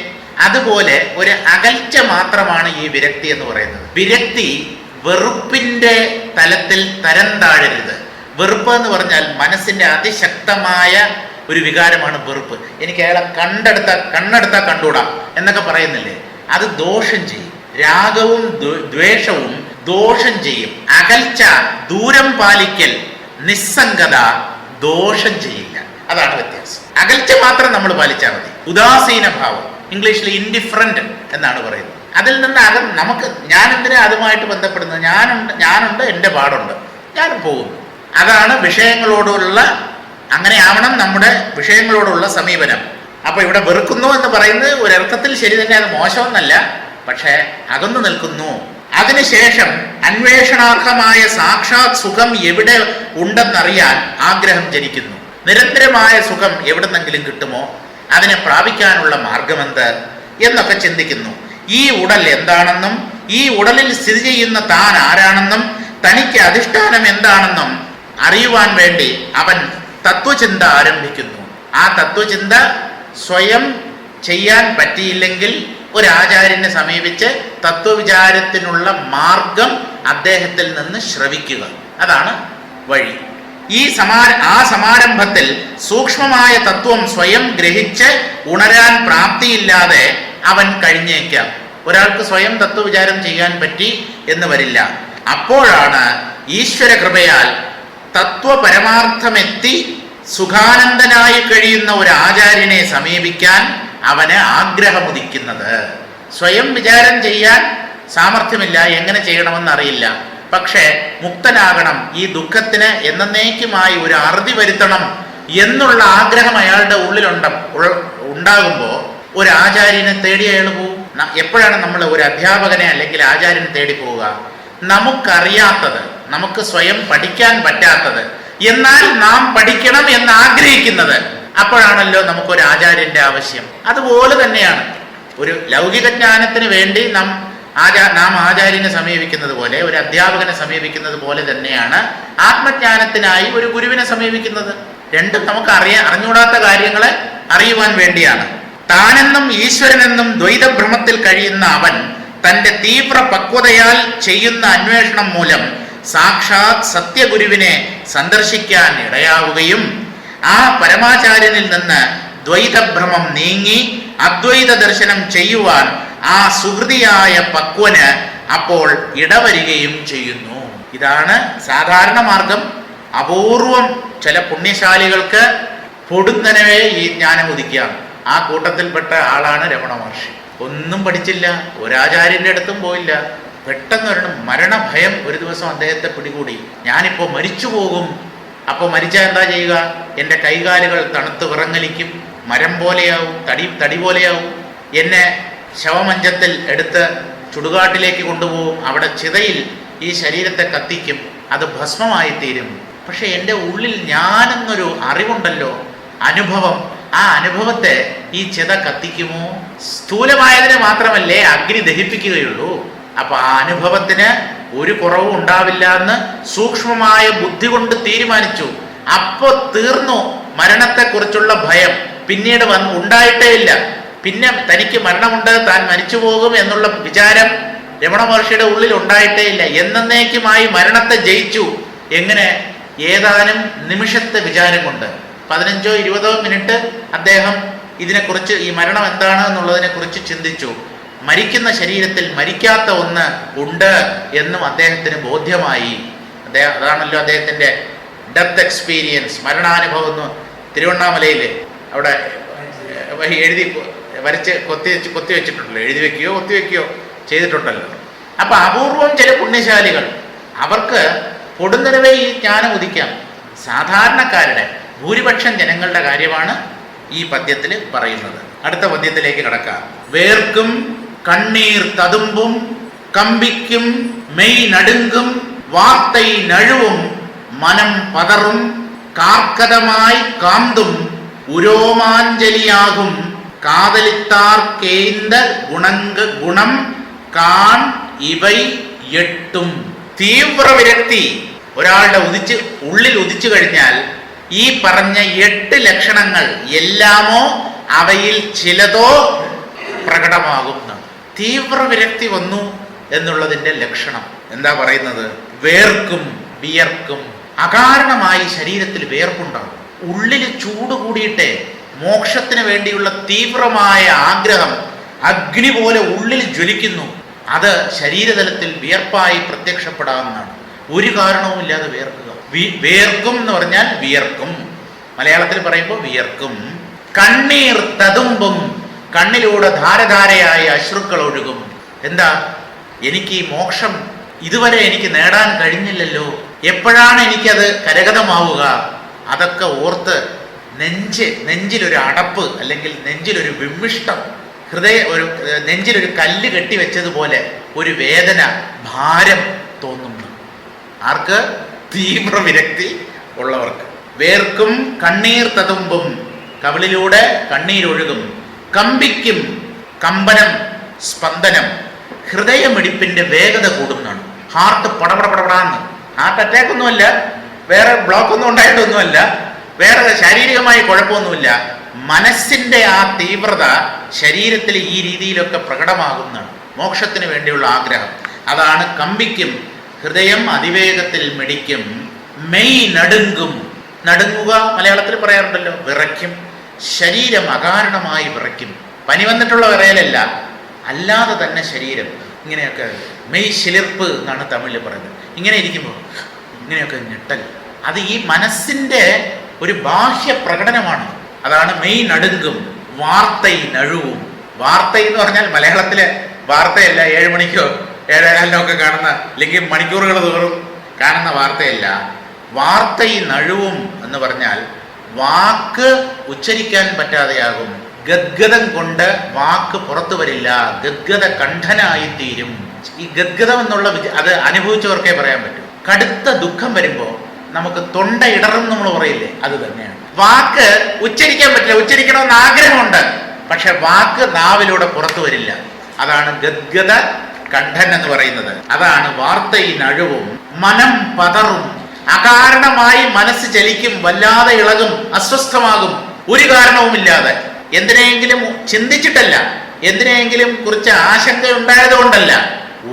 അതുപോലെ ഒരു അകൽച്ച മാത്രമാണ് ഈ വിരക്തി എന്ന് പറയുന്നത്. വിരക്തി വെറുപ്പിന്റെ തലത്തിൽ തരം താഴരുത്. വെറുപ്പ് എന്ന് പറഞ്ഞാൽ മനസ്സിന്റെ അതിശക്തമായ ഒരു വികാരമാണ് വെറുപ്പ്. എനിക്ക് അയാളെ കണ്ണെടുത്താ കണ്ടൂടാ എന്നൊക്കെ പറയുന്നില്ലേ, അത് ദോഷം ചെയ്യും. രാഗവും ദ്വേഷവും ദോഷം ചെയ്യും. അകൽച്ച, ദൂരം പാലിക്കൽ, നിസ്സംഗത ദോഷം ചെയ്യില്ല. അതാണ് വ്യത്യാസം. അകൽച്ച മാത്രം നമ്മൾ പാലിച്ചാൽ മതി. ഉദാസീന ഭാവം, ഇംഗ്ലീഷിൽ ഇൻഡിഫറൻറ്റ് എന്നാണ് പറയുന്നത്. അതിൽ നിന്ന് നമുക്ക് ഞാൻ എന്തിനാ അതുമായിട്ട് ബന്ധപ്പെടുന്നത്? ഞാനുണ്ട്, എൻ്റെ പാടുണ്ട്, ഞാൻ പോകുന്നു. അതാണ് വിഷയങ്ങളോടുള്ള, അങ്ങനെ ആവണം നമ്മുടെ വിഷയങ്ങളോടുള്ള സമീപനം. അപ്പൊ ഇവിടെ വെറുക്കുന്നു എന്ന് പറയുന്നത് ഒരർത്ഥത്തിൽ ശരി തന്നെ, അത് മോശമെന്നല്ല, പക്ഷേ അകന്നു നിൽക്കുന്നു. അതിനുശേഷം അന്വേഷണാർഹമായ സാക്ഷാത് സുഖം എവിടെ ഉണ്ടെന്നറിയാൻ ആഗ്രഹം ജനിക്കുന്നു. നിരന്തരമായ സുഖം എവിടുന്നെങ്കിലും കിട്ടുമോ, അതിനെ പ്രാപിക്കാനുള്ള മാർഗമെന്ത് എന്നൊക്കെ ചിന്തിക്കുന്നു. ഈ ഉടൽ എന്താണെന്നും ഈ ഉടലിൽ സ്ഥിതി ചെയ്യുന്ന താൻ ആരാണെന്നും തനിക്ക് അധിഷ്ഠാനം എന്താണെന്നും അറിയുവാൻ വേണ്ടി അവൻ തത്വചിന്ത ആരംഭിക്കുന്നു. ആ തത്വചിന്ത സ്വയം ചെയ്യാൻ പറ്റിയില്ലെങ്കിൽ ഒരു ആചാര്യനെ സമീപിച്ച് തത്വവിചാരത്തിനുള്ള മാർഗം അദ്ദേഹത്തിൽ നിന്ന് ശ്രവിക്കുക, അതാണ് വഴി. ആ സമാരംഭത്തിൽ സൂക്ഷ്മമായ തത്വം സ്വയം ഗ്രഹിച്ച് ഉണരാൻ പ്രാപ്തിയില്ലാതെ അവൻ കഴിഞ്ഞേക്കാം. ഒരാൾക്ക് സ്വയം തത്വവിചാരം ചെയ്യാൻ പറ്റി എന്ന് വരില്ല. അപ്പോഴാണ് ഈശ്വര കൃപയാൽ തത്വപരമാർത്ഥമെത്തി സുഖാനന്ദനായി കഴിയുന്ന ഒരു ആചാര്യനെ സമീപിക്കാൻ അവന് ആഗ്രഹമുദിക്കുന്നത്. സ്വയം വിചാരം ചെയ്യാൻ സാമർഥ്യമില്ല, എങ്ങനെ ചെയ്യണമെന്ന് അറിയില്ല, പക്ഷേ മുക്തനാകണം, ഈ ദുഃഖത്തിന് എന്നേക്കുമായി ഒരു അറുതി വരുത്തണം എന്നുള്ള ആഗ്രഹം അയാളുടെ ഉണ്ടാകുമ്പോൾ ഒരു ആചാര്യനെ തേടി അയാൾ പോകും. എപ്പോഴാണ് നമ്മൾ ഒരു അധ്യാപകനെ അല്ലെങ്കിൽ ആചാര്യനെ തേടി പോവുക? നമുക്കറിയാത്തത്, നമുക്ക് സ്വയം പഠിക്കാൻ പറ്റാത്തത്, എന്നാൽ നാം പഠിക്കണം എന്ന് ആഗ്രഹിക്കുന്നത്, അപ്പോഴാണല്ലോ നമുക്കൊരു ആചാര്യന്റെ ആവശ്യം. അതുപോലെ തന്നെയാണ് ഒരു ലൗകിക ജ്ഞാനത്തിന് വേണ്ടി നാം ആചാര്യനെ സമീപിക്കുന്നത് പോലെ, ഒരു അധ്യാപകനെ സമീപിക്കുന്നത് പോലെ തന്നെയാണ് ആത്മജ്ഞാനത്തിനായി ഒരു ഗുരുവിനെ സമീപിക്കുന്നത്. രണ്ടും നമുക്ക് അറിഞ്ഞുകൂടാത്ത കാര്യങ്ങളെ അറിയുവാൻ വേണ്ടിയാണ്. താനെന്നും ഈശ്വരനെന്നും ദ്വൈതഭ്രമത്തിൽ കഴിയുന്ന അവൻ തന്റെ തീവ്ര പക്വതയാൽ ചെയ്യുന്ന അന്വേഷണം മൂലം സാക്ഷാത് സത്യഗുരുവിനെ സന്ദർശിക്കാൻ ഇടയാവുകയും ആ പരമാചാര്യനിൽ നിന്ന് ദ്വൈതഭ്രമം നീങ്ങി അദ്വൈത ദർശനം ചെയ്യുവാൻ ആ സുഹൃതിയായ പക്വന് അപ്പോൾ ഇടവരികയും ചെയ്യുന്നു. ഇതാണ് സാധാരണ മാർഗം. അപൂർവം ചില പുണ്യശാലികൾക്ക് പൊടുന്നനവേ ഈ ജ്ഞാനം ഉദിക്കാം. ആ കൂട്ടത്തിൽപ്പെട്ട ആളാണ് രമണ മഹർഷി. ഒന്നും പഠിച്ചില്ല, ഒരാചാര്യന്റെ അടുത്തും പോയില്ല. പെട്ടെന്ന് മരണഭയം ഒരു ദിവസം അദ്ദേഹത്തെ പിടികൂടി. ഞാനിപ്പോൾ മരിച്ചു പോകും. അപ്പോൾ മരിച്ചാൽ എന്താ ചെയ്യുക? എൻ്റെ കൈകാലുകൾ തണുത്ത് വിറങ്ങലിക്കും, മരം പോലെയാവും, തടി പോലെയാവും. എന്നെ ശവമഞ്ചത്തിൽ എടുത്ത് ചുടുകാട്ടിലേക്ക് കൊണ്ടുപോകും. അവിടെ ചിതയിൽ ഈ ശരീരത്തെ കത്തിക്കും, അത് ഭസ്മമായി തീരും. പക്ഷെ എൻ്റെ ഉള്ളിൽ ഞാനെന്നൊരു അറിവുണ്ടല്ലോ, അനുഭവം. ആ അനുഭവത്തെ ഈ ചിത കത്തിക്കുമോ? സ്ഥൂലമായതിനെ മാത്രമല്ലേ അഗ്നി ദഹിപ്പിക്കുകയുള്ളൂ. അപ്പൊ ആ അനുഭവത്തിന് ഒരു കുറവും ഉണ്ടാവില്ല എന്ന് സൂക്ഷ്മമായ ബുദ്ധി കൊണ്ട് തീരുമാനിച്ചു. അപ്പൊ തീർന്നു മരണത്തെക്കുറിച്ചുള്ള ഭയം. പിന്നീട് ഉണ്ടായിട്ടേ ഇല്ല. പിന്നെ തനിക്ക് മരണമുണ്ട്, താൻ മരിച്ചു പോകും എന്നുള്ള വിചാരം രമണ മഹർഷിയുടെ ഉള്ളിൽ ഉണ്ടായിട്ടേ ഇല്ല. എന്നേക്കുമായി മരണത്തെ ജയിച്ചു. എങ്ങനെ? ഏതാനും നിമിഷത്തെ വിചാരം കൊണ്ട്. 15-20 മിനിറ്റ് അദ്ദേഹം ഇതിനെക്കുറിച്ച്, ഈ മരണം എന്താണ് എന്നുള്ളതിനെ കുറിച്ച് ചിന്തിച്ചു. മരിക്കുന്ന ശരീരത്തിൽ മരിക്കാത്ത ഒന്ന് ഉണ്ട് എന്നും അദ്ദേഹത്തിന് ബോധ്യമായി. അതാണല്ലോ അദ്ദേഹത്തിൻ്റെ ഡെത്ത് എക്സ്പീരിയൻസ്, മരണാനുഭവം എന്ന് തിരുവണ്ണാമലയിൽ അവിടെ എഴുതി വരച്ച് കൊത്തി വെച്ചിട്ടുണ്ടല്ലോ, എഴുതി വെക്കുകയോ കൊത്തി വെക്കുകയോ ചെയ്തിട്ടുണ്ടല്ലോ. അപ്പം അപൂർവം ചില പുണ്യശാലികൾ, അവർക്ക് പൊടുന്നനവേ ഈ ജ്ഞാനം ഉദിക്കാം. സാധാരണക്കാരുടെ ഭൂരിപക്ഷം ജനങ്ങളുടെ കാര്യമാണ് ഈ പദ്യത്തിൽ പറയുന്നത്. അടുത്ത പദ്യത്തിലേക്ക് കടക്കാം. വേർക്കും കണ്ണീർ തതുമ്പും കമ്പിക്കും മെയ് നടുങ്കും വാർത്തൈ നഴുവും മനം പതറും കാർക്കതമായി കാന്തും ഉരോമാഞ്ജലിയാകും കാതലിത്താർ കേന്ദ ഗുണം കാൺ ഇവൈ എട്ടും. തീവ്ര വിരക്തി ഒരാളുടെ ഉള്ളിൽ ഉദിച്ചു കഴിഞ്ഞാൽ ഈ പറഞ്ഞ 8 ലക്ഷണങ്ങൾ എല്ലാമോ അവയിൽ ചിലതോ പ്രകടമാകും. തീവ്ര വിരക്തി വന്നു എന്നുള്ളതിന്റെ ലക്ഷണം എന്താ പറയുന്നത്? വേർക്കും വിയർക്കും, അകാരണമായി ശരീരത്തിൽ വേർപ്പുണ്ടാകും. ഉള്ളിൽ ചൂട് കൂടിയിട്ടേ മോക്ഷത്തിന് വേണ്ടിയുള്ള തീവ്രമായ ആഗ്രഹം അഗ്നി പോലെ ഉള്ളിൽ ജ്വലിക്കുന്നു. അത് ശരീരതലത്തിൽ വിയർപ്പായി പ്രത്യക്ഷപ്പെടാവുന്നതാണ്. ഒരു കാരണവുമില്ലാതെ വേർക്കുക. വേർക്കും എന്ന് പറഞ്ഞാൽ വിയർക്കും, മലയാളത്തിൽ പറയുമ്പോൾ വിയർക്കും. കണ്ണീർ തതുമ്പും, കണ്ണിലൂടെ ധാരധാരയായ അശ്രുക്കൾ ഒഴുകും. എന്താ, എനിക്ക് ഈ മോക്ഷം ഇതുവരെ എനിക്ക് നേടാൻ കഴിഞ്ഞില്ലല്ലോ, എപ്പോഴാണ് എനിക്കത് കരഗതമാവുക? അതൊക്കെ ഓർത്ത് നെഞ്ചിലൊരു അടപ്പ്, അല്ലെങ്കിൽ നെഞ്ചിലൊരു വിമ്മിഷ്ടം, നെഞ്ചിലൊരു കല്ല് കെട്ടിവെച്ചതുപോലെ ഒരു വേദന, ഭാരം തോന്നുന്നു. ആർക്ക്? തീവ്ര വിരക്തി ഉള്ളവർക്ക്. വേർക്കും കണ്ണീർ തതുമ്പും, കവിളിലൂടെ കണ്ണീരൊഴുകും. കമ്പിക്കും, കമ്പനം, സ്പന്ദനം, ഹൃദയമിടിപ്പിന്റെ വേഗത കൂടുന്നതാണ്. ഹാർട്ട് പടപടപടപടാന്ന്. ഹാർട്ട് അറ്റാക്ക് ഒന്നുമല്ല, വേറെ ബ്ലോക്ക് ഒന്നും ഉണ്ടായിട്ടൊന്നുമല്ല, വേറെ ശാരീരികമായ കുഴപ്പമൊന്നുമില്ല. മനസ്സിന്റെ ആ തീവ്രത ശരീരത്തിൽ ഈ രീതിയിലൊക്കെ പ്രകടമാകുന്നതാണ്. മോക്ഷത്തിന് വേണ്ടിയുള്ള ആഗ്രഹം അതാണ്. കമ്പിക്കും, ഹൃദയം അതിവേഗത്തിൽ മിടിക്കും. മെയ് നടുങ്കും, നടുങ്ങുക മലയാളത്തിൽ പറയാറുണ്ടല്ലോ, വിറയ്ക്കും. ശരീരം അകാരണമായി വിറയ്ക്കും. പനി വന്നിട്ടുള്ള വിറയലല്ല, അല്ലാതെ തന്നെ ശരീരം ഇങ്ങനെയൊക്കെ. മെയ് ശിലിർപ്പ് എന്നാണ് തമിഴിൽ പറയുന്നത്. ഇങ്ങനെ ഇരിക്കുമ്പോൾ ഇങ്ങനെയൊക്കെ ഞെട്ടൽ, അത് ഈ മനസ്സിന്റെ ഒരു ബാഹ്യ പ്രകടനമാണ്. അതാണ് മെയ് നടുങ്കും വാർത്തൈ നഴുവും. വാർത്ത എന്ന് പറഞ്ഞാൽ മലയാളത്തിലെ വാർത്തയല്ല, 7 മണിക്കോ 7:15 ഒക്കെ കാണുന്ന, അല്ലെങ്കിൽ മണിക്കൂറുകൾ തോറും കാണുന്ന വാർത്തയല്ല. വാർത്തൈ നഴുവും എന്ന് പറഞ്ഞാൽ വാക്ക് ഉച്ചരിക്കാൻ പറ്റാതെയാകും. ഗദ്ഗതം കൊണ്ട് വാക്ക് പുറത്തു വരില്ല, ഗദ്ഗത കണ്ഠനായിത്തീരും. ഈ ഗദ്ഗതം എന്നുള്ള അത് അനുഭവിച്ചവർക്കേ പറയാൻ പറ്റൂ. കടുത്ത ദുഃഖം വരുമ്പോൾ നമുക്ക് തൊണ്ട ഇടറും നമ്മൾ പറയില്ലേ, അത് തന്നെയാണ്. വാക്ക് ഉച്ചരിക്കാൻ പറ്റില്ല, ഉച്ചരിക്കണമെന്ന് ആഗ്രഹമുണ്ട്, പക്ഷെ വാക്ക് നാവിലൂടെ പുറത്തു വരില്ല. അതാണ് ഗദ്ഗത കണ്ഠൻ എന്ന് പറയുന്നത്. അതാണ് വാർത്തൈ നഴുവും. മനം പതറും, അകാരണമായി മനസ്സ് ചലിക്കും, വല്ലാതെ ഇളകും, അസ്വസ്ഥമാകും. ഒരു കാരണവുമില്ലാതെ, എന്തിനെങ്കിലും ചിന്തിച്ചിട്ടല്ല, എന്തിനെങ്കിലും കുറിച്ച് ആശങ്ക ഉണ്ടായതുകൊണ്ടല്ല,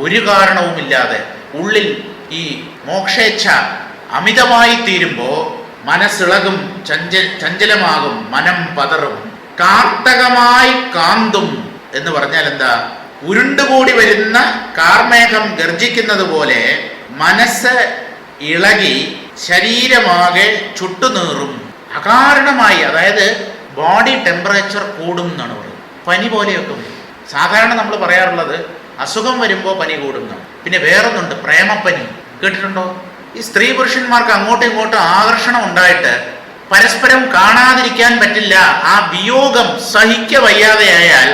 ഒരു കാരണവുമില്ലാതെ ഉള്ളിൽ ഈ മോക്ഷേച്ഛ അമിതമായി തീരുമ്പോൾ മനസ്സിളകും, ചഞ്ചലമാകും, മനം പതറും. കാർത്തകമായി കാന്തും എന്ന് പറഞ്ഞാൽ എന്താ? ഉരുണ്ടുകൂടി വരുന്ന കാർമേഘം ഗർജിക്കുന്നത് പോലെ മനസ്സ് ഇളകി ശരീരമാകെ ചുട്ടുനീറും. അകാരണമായി, അതായത് ബോഡി ടെമ്പറേച്ചർ കൂടും എന്നാണ് പറയുന്നത്. പനി പോലെയൊക്കെ വരും. സാധാരണ നമ്മൾ പറയാറുള്ളത് അസുഖം വരുമ്പോൾ പനി കൂടുന്നതാണ്. പിന്നെ വേറൊന്നുണ്ട്, പ്രേമപ്പനി. കേട്ടിട്ടുണ്ടോ? ഈ സ്ത്രീ പുരുഷന്മാർക്ക് അങ്ങോട്ടും ഇങ്ങോട്ടും ആകർഷണം ഉണ്ടായിട്ട് പരസ്പരം കാണാതിരിക്കാൻ പറ്റില്ല. ആ വിയോഗം സഹിക്ക വയ്യാതെയായാൽ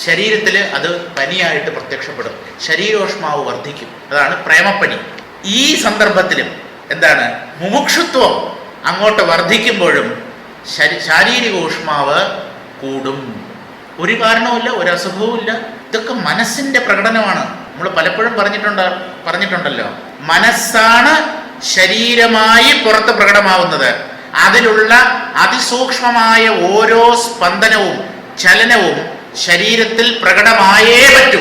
ശരീരത്തിൽ അത് പനിയായിട്ട് പ്രത്യക്ഷപ്പെടും, ശരീരോഷ്മാവ് വർദ്ധിക്കും. അതാണ് പ്രേമപ്പനി. ഈ സന്ദർഭത്തിലും എന്താണ്, മുമുക്ഷുത്വം അങ്ങോട്ട് വർദ്ധിക്കുമ്പോഴും ശാരീരിക ഊഷ്മാവ് കൂടും. ഒരു കാരണവുമില്ല, ഒരു അസുഖവുമില്ല. ഇതൊക്കെ മനസ്സിന്റെ പ്രകടനമാണ്. നമ്മൾ പലപ്പോഴും പറഞ്ഞിട്ടുണ്ടല്ലോ, മനസ്സാണ് ശരീരമായി പുറത്ത് പ്രകടമാവുന്നത്. അതിലുള്ള അതിസൂക്ഷ്മമായ ഓരോ സ്പന്ദനവും ചലനവും ശരീരത്തിൽ പ്രകടമായേ പറ്റൂ,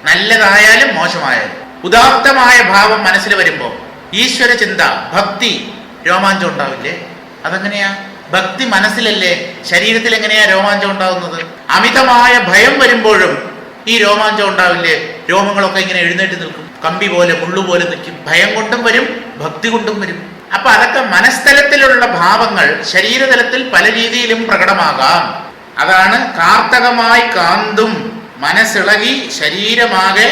നല്ലതായാലും മോശമായാലും. ഉദാത്തമായ ഭാവം മനസ്സിൽ വരുമ്പോൾ ഈശ്വര ചിന്ത, ഭക്തി, രോമാഞ്ചം ഉണ്ടാവില്ലേ? അതെങ്ങനെയാ? ഭക്തി മനസ്സിലല്ലേ, ശരീരത്തിൽ എങ്ങനെയാ രോമാഞ്ചം ഉണ്ടാകുന്നത്? അമിതമായ ഭയം വരുമ്പോഴും ഈ രോമാഞ്ചം ഉണ്ടാവില്ലേ? രോമങ്ങളൊക്കെ ഇങ്ങനെ എഴുന്നേറ്റ് നിൽക്കും, കമ്പി പോലെ മുള്ളുപോലെ നിൽക്കും. ഭയം കൊണ്ടും വരും, ഭക്തി കൊണ്ടും വരും. അപ്പൊ അതൊക്കെ മനസ്ഥലത്തിലുള്ള ഭാവങ്ങൾ ശരീരതലത്തിൽ പല രീതിയിലും പ്രകടമാകാം. അതാണ് കാർത്തകമായി കാന്തും മനസ്സിളകി ശരീരമാകെ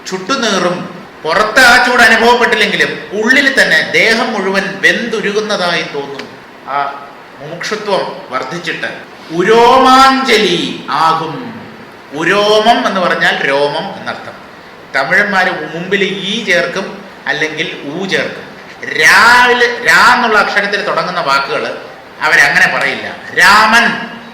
ചുട്ടുനീറും. പുറത്ത് ആ ചൂട് അനുഭവപ്പെട്ടില്ലെങ്കിലും ഉള്ളിൽ തന്നെ ദേഹം മുഴുവൻ വെന്തുരുകുന്നതായി തോന്നും. ആ മുമുക്ഷുത്വം വർദ്ധിച്ചിട്ട് ഉരോമാഞ്ജലി ആകും. ഉരോമം എന്ന് പറഞ്ഞാൽ രോമം എന്നർത്ഥം. തമിഴന്മാര് മുമ്പിൽ ഈ ചേർക്കും, അല്ലെങ്കിൽ ഊ ചേർക്കും. രാ എന്നുള്ള അക്ഷരത്തിൽ തുടങ്ങുന്ന വാക്കുകൾ അവരങ്ങനെ പറയില്ല. രാമൻ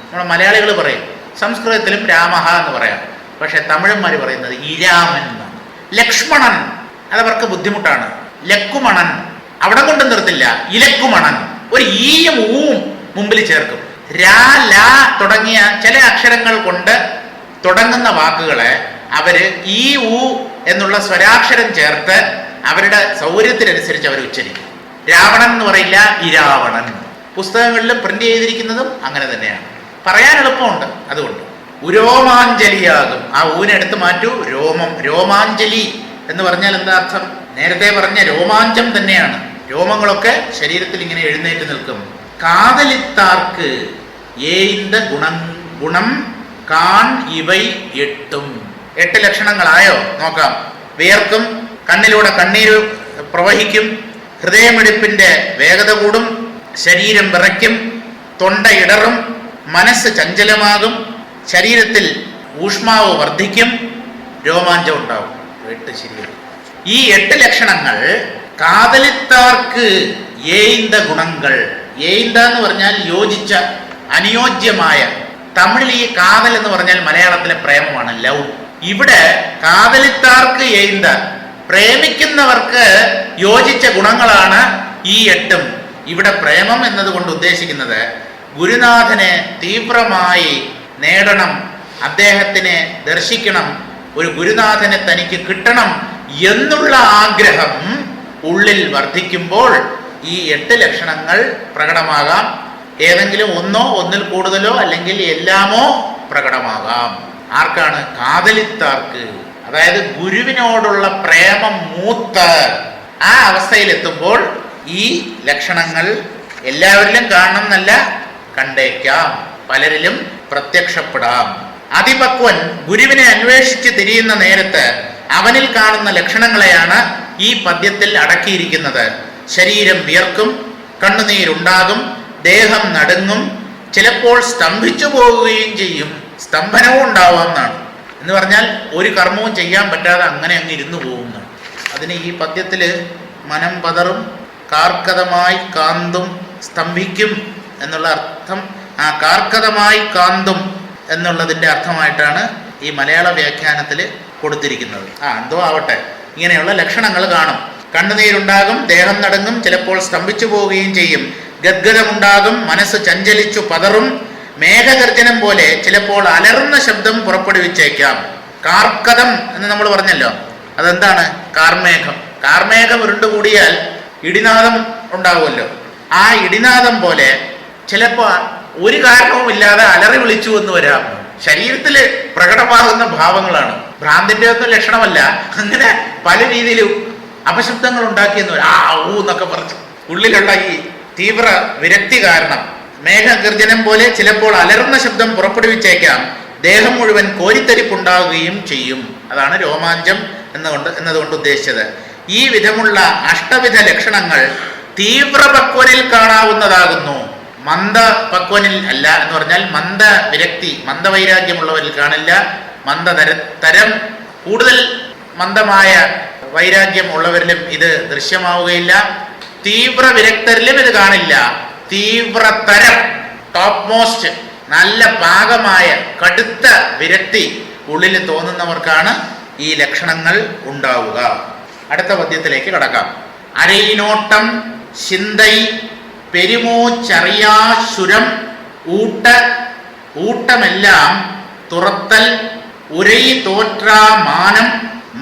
നമ്മുടെ മലയാളികൾ പറയും, സംസ്കൃതത്തിലും രാമഹ എന്ന് പറയാം. പക്ഷെ തമിഴന്മാർ പറയുന്നത് ഇരാമൻ എന്നാണ്. ലക്ഷ്മണൻ അതവർക്ക് ബുദ്ധിമുട്ടാണ്. ലക്കുമണൻ അവിടെ കൊണ്ട് നിർത്തില്ല, ഇലക്കുമണൻ. ഒരു ഈയും ഊവും മുമ്പിൽ ചേർക്കും. രാ ലാ തുടങ്ങിയ ചില അക്ഷരങ്ങൾ കൊണ്ട് തുടങ്ങുന്ന വാക്കുകളെ അവര് ഈ ഊ എന്നുള്ള സ്വരാക്ഷരം ചേർത്ത് അവരുടെ സൗകര്യത്തിനനുസരിച്ച് അവർ ഉച്ചരിക്കും. രാവണൻ എന്ന് പറയില്ല, ഇരാവണൻ. പുസ്തകങ്ങളിലും പ്രിന്റ് ചെയ്തിരിക്കുന്നതും അങ്ങനെ തന്നെയാണ്. പറയാൻ എളുപ്പമുണ്ട്. അതുകൊണ്ട് ഉരോമാഞ്ജലിയാകും. ആ ഊനെടുത്ത് മാറ്റൂ. രോമം. രോമാഞ്ജലി എന്ന് പറഞ്ഞാൽ എന്താ അർത്ഥം? നേരത്തെ പറഞ്ഞ രോമാഞ്ചം തന്നെയാണ്. രോമങ്ങളൊക്കെ ശരീരത്തിൽ ഇങ്ങനെ എഴുന്നേറ്റ് നിൽക്കും. കാതലിത്താർക്ക് ഏയിന്ത ഗുണം കാൺ ഇവൈ എട്ടും. 8 ലക്ഷണങ്ങളായോ? നോക്കാം. വിയർക്കും, കണ്ണിലൂടെ കണ്ണീര് പ്രവഹിക്കും, ഹൃദയമിടിപ്പിന്റെ വേഗത കൂടും, ശരീരം വിറയ്ക്കും, തൊണ്ട ഇടറും, മനസ്സ് ചഞ്ചലമാകും, ശരീരത്തിൽ ഊഷ്മാവ് വർദ്ധിക്കും, രോമാഞ്ചം ഉണ്ടാവും. 8 ശരിയാണ്. ഈ 8 ലക്ഷണങ്ങൾ കാതലിത്താർക്ക് ഏയിന്ത ഗുണങ്ങൾ. ഏയിന്ത എന്ന് പറഞ്ഞാൽ യോജിച്ച, അനുയോജ്യമായ. തമിഴിൽ ഈ കാതൽ എന്ന് പറഞ്ഞാൽ മലയാളത്തിലെ പ്രേമമാണ്, ലവ്. ഇവിടെ കാതലിത്താർക്ക് ഏയിന്ത, പ്രേമിക്കുന്നവർക്ക് യോജിച്ച ഗുണങ്ങളാണ് ഈ 8ഉം. ഇവിടെ പ്രേമം എന്നതുകൊണ്ട് ഉദ്ദേശിക്കുന്നത് ഗുരുനാഥനെ തീവ്രമായി നേടണം, അദ്ദേഹത്തിനെ ദർശിക്കണം, ഒരു ഗുരുനാഥനെ തനിക്ക് കിട്ടണം എന്നുള്ള ആഗ്രഹം ഉള്ളിൽ വർദ്ധിക്കുമ്പോൾ ഈ 8 ലക്ഷണങ്ങൾ പ്രകടമാകാം. ഏതെങ്കിലും ഒന്നോ ഒന്നിൽ കൂടുതലോ അല്ലെങ്കിൽ എല്ലാമോ പ്രകടമാകാം. ആർക്കാണ്? കാതലിത്താർക്ക്. അതായത് ഗുരുവിനോടുള്ള പ്രേമം മൂത്ത് ആ അവസ്ഥയിലെത്തുമ്പോൾ ഈ ലക്ഷണങ്ങൾ എല്ലാവരിലും കാണണം എന്നല്ല, കണ്ടേക്കാം, പലരിലും പ്രത്യക്ഷപ്പെടാം. അതിപക്വൻ ഗുരുവിനെ അന്വേഷിച്ച് തിരിയുന്ന നേരത്ത് അവനിൽ കാണുന്ന ലക്ഷണങ്ങളെയാണ് ഈ പദ്യത്തിൽ അടക്കിയിരിക്കുന്നത്. ശരീരം വിയർക്കും, കണ്ണുനീരുണ്ടാകും, ദേഹം നടുങ്ങും, ചിലപ്പോൾ സ്തംഭിച്ചു പോകുകയും ചെയ്യും. സ്തംഭനവും ഉണ്ടാവാം എന്നാണ്. എന്ന് പറഞ്ഞാൽ ഒരു കർമ്മവും ചെയ്യാൻ പറ്റാതെ അങ്ങനെ അങ്ങ് ഇരുന്നു പോകുന്നതാണ്. അതിന് ഈ പദ്യത്തിൽ മനം പതറും, കാർക്കതമായി കാന്തും, സ്തംഭിക്കും എന്നുള്ള അർത്ഥം. ആ കാർക്കതമായി കാന്തും എന്നുള്ളതിൻ്റെ അർത്ഥമായിട്ടാണ് ഈ മലയാള വ്യാഖ്യാനത്തിൽ കൊടുത്തിരിക്കുന്നത്. എന്തോ ആവട്ടെ, ഇങ്ങനെയുള്ള ലക്ഷണങ്ങൾ കാണും. കണ്ണുനീരുണ്ടാകും, ദേഹം നടുങ്ങും, ചിലപ്പോൾ സ്തംഭിച്ചു പോവുകയും ചെയ്യും, ഗദ്ഗതമുണ്ടാകും, മനസ്സ് ചഞ്ചലിച്ചു പതറും, മേഘഗർജനം പോലെ ചിലപ്പോൾ അലറുന്ന ശബ്ദം പുറപ്പെടുവിച്ചേക്കാം. കാർക്കതം എന്ന് നമ്മൾ പറഞ്ഞല്ലോ, അതെന്താണ്? കാർമേഘം. കാർമേഘം ഉരുണ്ടുകൂടിയാൽ ഇടിനാദം ഉണ്ടാവുമല്ലോ. ആ ഇടിനാദം പോലെ ചിലപ്പോൾ ഒരു കാരണവും ഇല്ലാതെ അലറി വിളിച്ചു എന്ന് വരാം. ശരീരത്തിൽ പ്രകടമാകുന്ന ഭാവങ്ങളാണ്. ഭ്രാന്തിന്റെ ഒന്നും ലക്ഷണമല്ല. അങ്ങനെ പല രീതിയിലും അപശബ്ദങ്ങൾ ഉണ്ടാക്കിയെന്ന് വരാം. എന്നൊക്കെ പറഞ്ഞു. ഉള്ളിലുള്ള ഈ തീവ്ര വിരക്തി കാരണം മേഘഗർജനം പോലെ ചിലപ്പോൾ അലറുന്ന ശബ്ദം പുറപ്പെടുവിച്ചേക്കാം. ദേഹം മുഴുവൻ കോരിത്തരിപ്പുണ്ടാവുകയും ചെയ്യും. അതാണ് രോമാഞ്ചം എന്നതുകൊണ്ട് ഉദ്ദേശിച്ചത്. ഈ വിധമുള്ള അഷ്ടവിധ ലക്ഷണങ്ങൾ തീവ്രപക്വനിൽ കാണാവുന്നതാകുന്നു. മന്ദപക്വനിൽ അല്ല. എന്ന് പറഞ്ഞാൽ മന്ദ വിരക്തി, മന്ദവൈരാഗ്യമുള്ളവരിൽ കാണില്ല. തരം കൂടുതൽ മന്ദമായ വൈരാഗ്യം ഉള്ളവരിലും ഇത് ദൃശ്യമാവുകയില്ല. തീവ്ര വിരക്തരിലും ഇത് കാണില്ല. തീവ്രതരം, ടോപ്പ് മോസ്റ്റ്, നല്ല പാകമായ കടുത്ത വിരക്തി ഉള്ളിൽ തോന്നുന്നവർക്കാണ് ഈ ലക്ഷണങ്ങൾ ഉണ്ടാവുക. അടുത്ത പദ്യത്തിലേക്ക് കടക്കാം. അരയിനോട്ടം ചിന്തൈ പെരുമൂച്ചറിയാശുരം ഊട്ടമെല്ലാം തുറത്തൽ ഉരൈ തോറ്റാ മാനം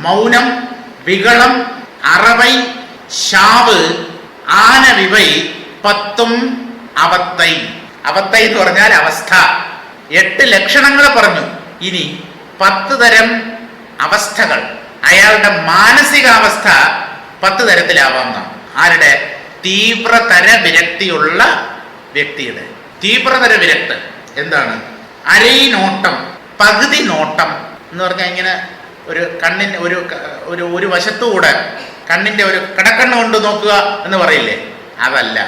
മൗനം വികളം അറവൈ ശാവ് ആനവിവൈ പത്തും അവത്തൈ. അവത്തൈ എന്ന് പറഞ്ഞാൽ അവസ്ഥ. 8 ലക്ഷണങ്ങൾ പറഞ്ഞു. ഇനി 10 തരം അവസ്ഥകൾ. അയാളുടെ മാനസികാവസ്ഥ 10 തരത്തിലാവാം. ആരുടെ? തീവ്രതര വിരക്തിയുള്ള വ്യക്തിയുടെ തീവ്രതര വിരക്ത് എന്താണ്? അരയി നോട്ടം, പകുതി നോട്ടം എന്ന് പറഞ്ഞാൽ ഇങ്ങനെ ഒരു കണ്ണിന് ഒരു വശത്തുകൂടെ കണ്ണിന്റെ ഒരു കടക്കണ്ണ് കൊണ്ട് നോക്കുക എന്ന് പറയില്ലേ, അതല്ല.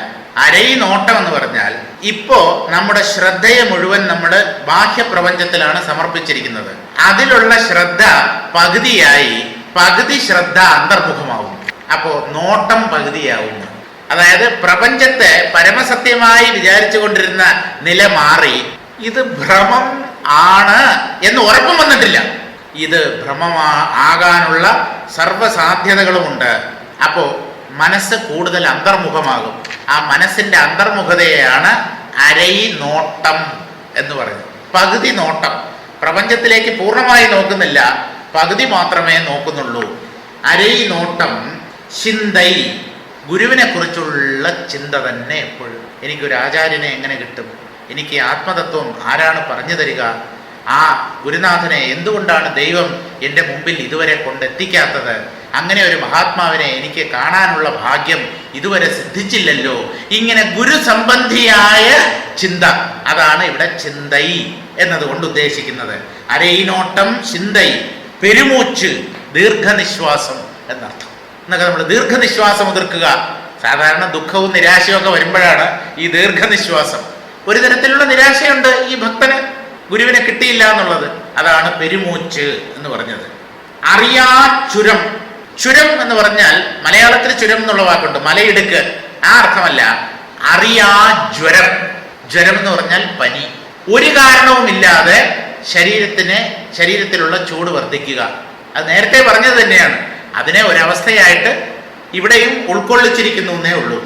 അരയി നോട്ടം എന്ന് പറഞ്ഞാൽ ഇപ്പോ നമ്മുടെ ശ്രദ്ധയെ മുഴുവൻ നമ്മൾ ബാഹ്യപ്രപഞ്ചത്തിലാണ് സമർപ്പിച്ചിരിക്കുന്നത്. അതിലുള്ള ശ്രദ്ധ പകുതിയായി, പകുതി ശ്രദ്ധ അന്തർമുഖമാവും. അപ്പോ നോട്ടം പകുതിയാവും. അതായത് പ്രപഞ്ചത്തെ പരമസത്യമായി വിചാരിച്ചു കൊണ്ടിരുന്ന നില മാറി ഇത് ഭ്രമം ആണ് എന്ന് ഉറപ്പും വന്നിട്ടില്ല. ഇത് ഭ്രമമാകാനുള്ള സർവ്വസാധ്യതകളുമുണ്ട്. അപ്പോ മനസ്സ് കൂടുതൽ അന്തർമുഖമാകും. ആ മനസ്സിന്റെ അന്തർമുഖതയാണ് അരയി നോട്ടം എന്ന് പറയുന്നത്. പകുതി നോട്ടം, പ്രപഞ്ചത്തിലേക്ക് പൂർണ്ണമായി നോക്കുന്നില്ല, പകുതി മാത്രമേ നോക്കുന്നുള്ളൂ. അരയി നോട്ടം ചിന്തൈ, ഗുരുവിനെ കുറിച്ചുള്ള ചിന്ത തന്നെ എപ്പോഴും. എനിക്കൊരു ആചാര്യനെ എങ്ങനെ കിട്ടും? എനിക്ക് ആത്മതത്വം ആരാണ് പറഞ്ഞു തരിക? ആ ഗുരുനാഥനെ എന്തുകൊണ്ടാണ് ദൈവം എൻ്റെ മുമ്പിൽ ഇതുവരെ കൊണ്ടെത്തിക്കാത്തത്? അങ്ങനെ ഒരു മഹാത്മാവിനെ എനിക്ക് കാണാനുള്ള ഭാഗ്യം ഇതുവരെ സിദ്ധിച്ചില്ലല്ലോ. ഇങ്ങനെ ഗുരു സംബന്ധിയായ ചിന്ത, അതാണ് ഇവിടെ ചിന്തൈ എന്നതുകൊണ്ട് ഉദ്ദേശിക്കുന്നത്. അരയിനോട്ടം ചിന്തൈ, പെരുമൂച്ച്, ദീർഘനിശ്വാസം എന്നർത്ഥം. എന്നൊക്കെ നമ്മൾ ദീർഘനിശ്വാസം ഉതിർക്കുക. സാധാരണ ദുഃഖവും നിരാശയും ഒക്കെ വരുമ്പോഴാണ് ഈ ദീർഘനിശ്വാസം. ഒരു തരത്തിലുള്ള നിരാശയുണ്ട് ഈ ഭക്തന്, ഗുരുവിനെ കിട്ടിയില്ല എന്നുള്ളത്. അതാണ് പെരുമൂച്ച് എന്ന് പറഞ്ഞത്. അറിയാ ചുരം, ചുരം എന്ന് പറഞ്ഞാൽ മലയാളത്തിൽ ചുരം എന്നുള്ള വാക്കുണ്ട്, മലയിടുക്ക്, ആ അർത്ഥമല്ല. അറിയാ ജ്വരം, ജ്വരം എന്ന് പറഞ്ഞാൽ പനി. ഒരു കാരണവുമില്ലാതെ ശരീരത്തിലുള്ള ചൂട് വർദ്ധിക്കുക. അത് നേരത്തെ പറഞ്ഞത് തന്നെയാണ്. അതിനെ ഒരവസ്ഥയായിട്ട് ഇവിടെയും ഉൾക്കൊള്ളിച്ചിരിക്കുന്നു എന്നേ ഉള്ളൂ.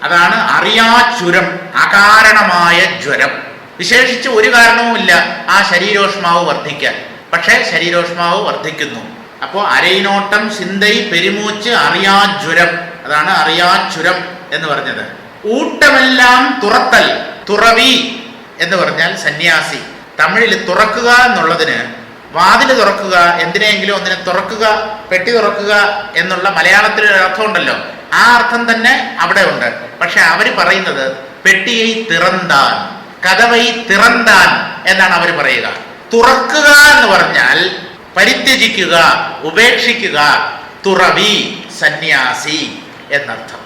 അതാണ് അറിയാ ചുരം, അകാരണമായ ജ്വരം. വിശേഷിച്ച് ഒരു കാരണവുമില്ല ആ ശരീരോഷ്മാവ് വർദ്ധിക്കാൻ, പക്ഷേ ശരീരോഷ്മാവ് വർദ്ധിക്കുന്നു. അപ്പോൾ അരയിനോട്ടം ചിന്തൈ പെരുമൂച്ച് അറിയാജ്വരം, അതാണ് അറിയാച്ചുരം എന്ന് പറഞ്ഞത്. ഊട്ടമെല്ലാം തുറത്തൽ, തുറവി എന്ന് പറഞ്ഞാൽ സന്യാസി. തമിഴിൽ തുറക്കുക എന്നുള്ളതിന് വാതില് തുറക്കുക, എന്തിനെങ്കിലും ഒന്നിനെ തുറക്കുക, പെട്ടി തുറക്കുക എന്നുള്ള മലയാളത്തിലൊരു അർത്ഥമുണ്ടല്ലോ, ആ അർത്ഥം തന്നെ അവിടെ ഉണ്ട്. പക്ഷെ അവര് പറയുന്നത് പെട്ടിയെ തിറന്താൻ, കഥവൈ തിറന്താൻ എന്നാണ് അവർ പറയുക. തുറക്കുക എന്ന് പറഞ്ഞാൽ പരിത്യജിക്കുക, ഉപേക്ഷിക്കുക. തുറവി, സന്യാസി എന്നർത്ഥം.